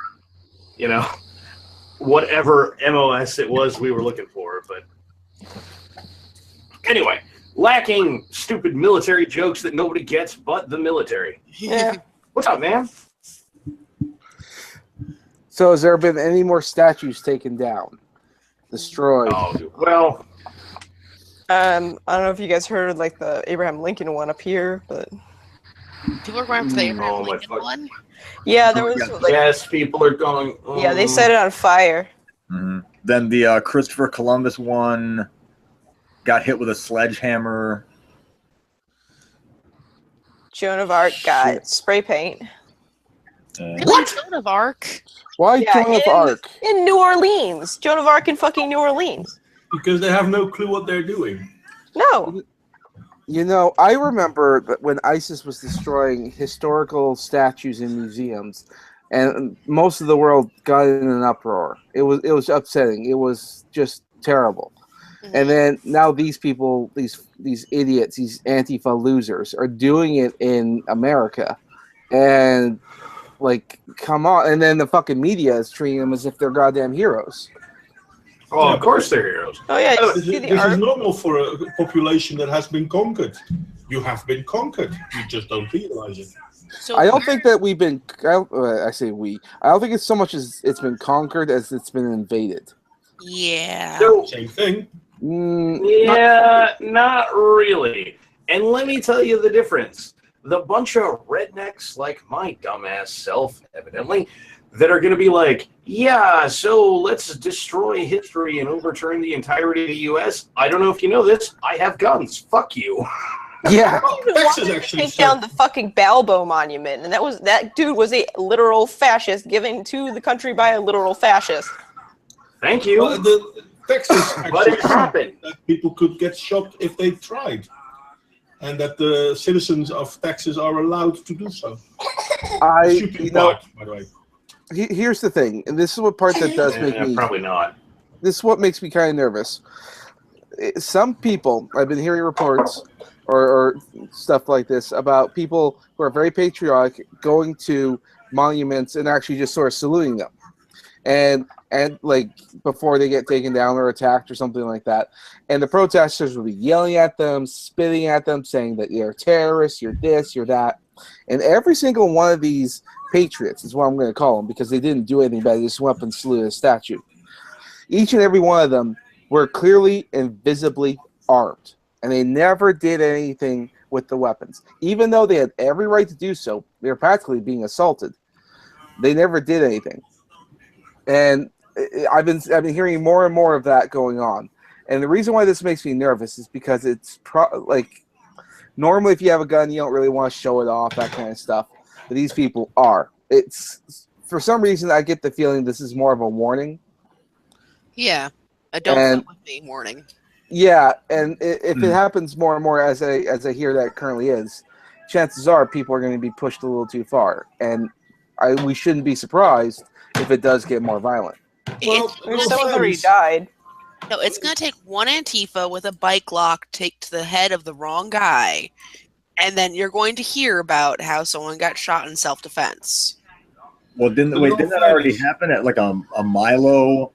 whatever MOS it was we were looking for. But anyway, lacking stupid military jokes that nobody gets but the military. Yeah. What's up, man? So has there been any more statues taken down, destroyed? Oh, well, I don't know if you guys heard like the Abraham Lincoln one up here, but People are going for the Abraham oh my Lincoln fuck. one. yeah, there was like Yes, people are going. yeah, they set it on fire. Then the Christopher Columbus one got hit with a sledgehammer. Joan of Arc got spray paint. Really, Joan of Arc? Why Yeah, Joan of Arc? in New Orleans. Joan of Arc in fucking New Orleans. Because they have no clue what they're doing. No. You know, I remember that when ISIS was destroying historical statues in museums, and most of the world got in an uproar. It was upsetting. It was just terrible. And then now these people, these idiots, these Antifa losers, are doing it in America, and like, come on! And then the fucking media is treating them as if they're goddamn heroes. Oh, of course they're heroes. Oh yeah, This is normal for a population that has been conquered. You have been conquered. You just don't realize it. So I don't think that we've been. I say we. I don't think it's so much as it's been conquered as it's been invaded. Yeah. So, Same thing. yeah, not really. And let me tell you the difference. The bunch of rednecks like my dumbass self, evidently, that are going to be like, yeah, so let's destroy history and overturn the entirety of the U.S. I don't know if you know this. I have guns. Fuck you. Yeah. Texas actually take said, down the fucking Balbo monument, and that dude was a literal fascist given to the country by a literal fascist. Thank you. well, the Texas But actually it happened. said that people could get shot if they tried, and that the citizens of Texas are allowed to do so. The shooting part, by the way. Here's the thing, and this is what part that does make me. Probably not. This is what makes me kind of nervous. Some people, I've been hearing reports or stuff like this about people who are very patriotic going to monuments and actually just sort of saluting them, and like before they get taken down or attacked or something like that. And the protesters will be yelling at them, spitting at them, saying that you're terrorists, you're this, you're that. And every single one of these patriots is what I'm going to call them, because they didn't do anything bad. They just went up and saluted a statue. Each and every one of them were clearly and visibly armed, and they never did anything with the weapons. Even though they had every right to do so, they were practically being assaulted. They never did anything. And I've been hearing more and more of that going on. And the reason why this makes me nervous is because it's normally if you have a gun, you don't really want to show it off, that kind of stuff. But these people are. It's for some reason I get the feeling this is more of a warning. Yeah. A don't fuck with me warning. Yeah, and if it happens more and more as I hear that it currently is, chances are people are going to be pushed a little too far, and we shouldn't be surprised if it does get more violent. Well, Someone's already died. No, it's going to take one Antifa with a bike lock take to the head of the wrong guy, and then you're going to hear about how someone got shot in self-defense. Well, didn't that already happen at like a Milo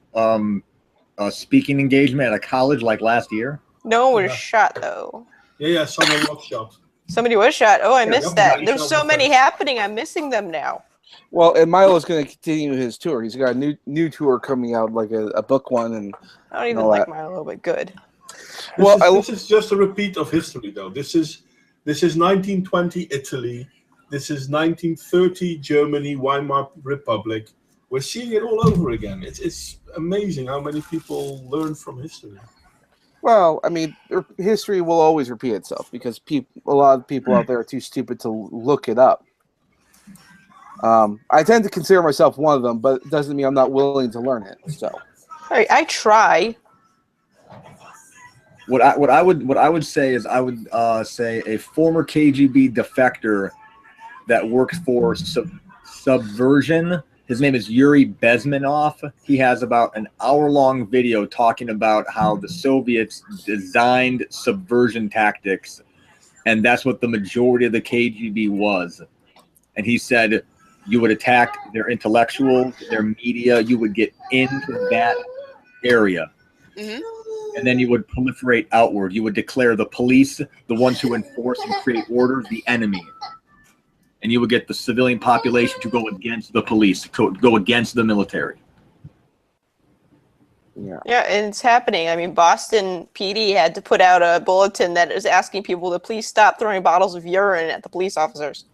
speaking engagement at a college like last year? No one was shot though. Yeah, someone was shot. Somebody was shot. Oh, I missed that. There's so self-defense. many happening. I'm missing them now. Well, and Milo's going to continue his tour. He's got a new tour coming out, like a book one, and I don't even like Milo, but good. This is just a repeat of history, though. This is 1920 Italy. This is 1930 Germany, Weimar Republic. We're seeing it all over again. It's amazing how many people learn from history. Well, I mean, history will always repeat itself because a lot of people out there are too stupid to look it up. I tend to consider myself one of them, but it doesn't mean I'm not willing to learn it. So, I try. What I would say is I would say a former KGB defector that works for Subversion. His name is Yuri Bezmenov. He has about an hour-long video talking about how the Soviets designed subversion tactics, and that's what the majority of the KGB was. And he said you would attack their intellectuals, their media, you would get into that area. Mm-hmm. And then you would proliferate outward. You would declare the police, the ones who enforce and create order, the enemy. and you would get the civilian population to go against the police, to go against the military. Yeah. Yeah, and it's happening. I mean, Boston PD had to put out a bulletin that is asking people to please stop throwing bottles of urine at the police officers.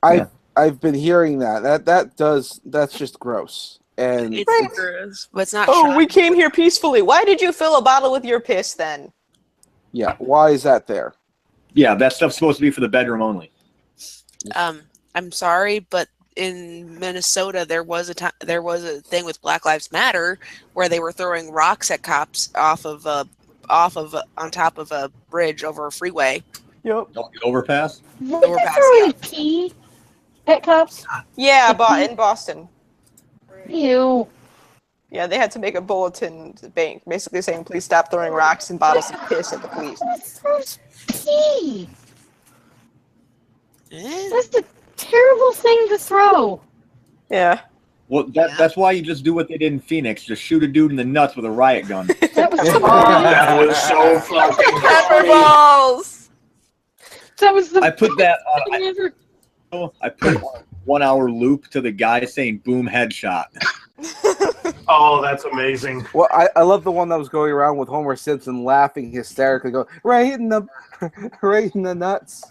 I've been hearing that's just gross. And It's gross, but it's not. Oh, shocking. we came here peacefully. Why did you fill a bottle with your piss then? yeah, why is that there? Yeah, that stuff's supposed to be for the bedroom only. I'm sorry, but in Minnesota there was a thing with Black Lives Matter where they were throwing rocks at cops on top of a bridge over a freeway. Yep. Don't get overpass. Were they throwing pee at cops? Yeah, in Boston. Ew. Yeah, they had to make a bulletin to bank, basically saying, please stop throwing rocks and bottles of piss at the police. Throws pee. Eh? That's a terrible thing to throw. Yeah. Well, that's why you just do what they did in Phoenix. Just shoot a dude in the nuts with a riot gun. That was That was so fucking Pepper funny. balls! That was the I put that. I I put a 1 hour loop to the guy saying "boom headshot." Oh, that's amazing. Well, I love the one that was going around with Homer Simpson laughing hysterically, going right in the nuts.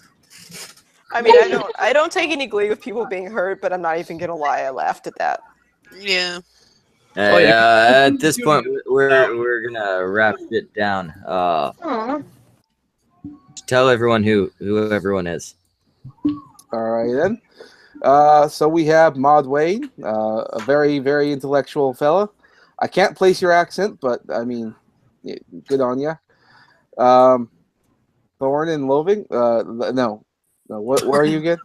I mean, I don't take any glee with people being hurt, but I'm not even gonna lie, I laughed at that. Yeah. At this point, we're gonna wrap it down. Aw. Tell everyone who everyone is. All right then. So we have Maud Wayne, a very, very intellectual fella. I can't place your accent, but I mean, good on you. Thorn and Loathing. No. Where are you again?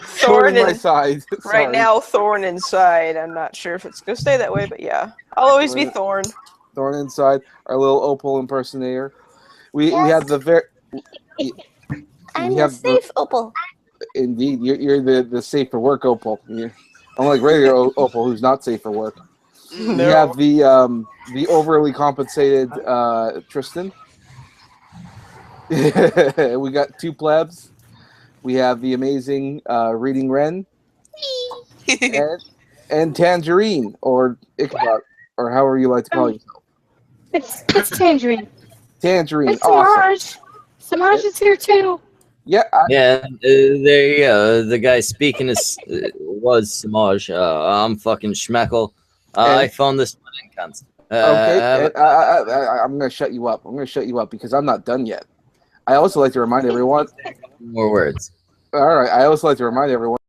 Thorn in my side. Right now, Thorn inside. I'm not sure if it's gonna stay that way, but yeah, I'll always be Thorn. Thorn inside. Our little Opal impersonator. We have the very. I'm a safe Opal. Indeed, you're the safe for work Opal. Unlike regular Opal, who's not safe for work. No. We have the overly compensated Tristan. We got two plebs. We have the amazing Reading Ren and Tangerine or Ichabod or however you like to call yourself. It's Tangerine. Tangerine. And Awesome. Samaj. Samaj is here too. Yeah. There you go. The guy speaking was Samaj. I'm fucking Schmeckle. I found this one in cunts. Okay. I'm gonna shut you up. I'm gonna shut you up because I'm not done yet. I also like to remind everyone. More words. All right. I also like to remind everyone.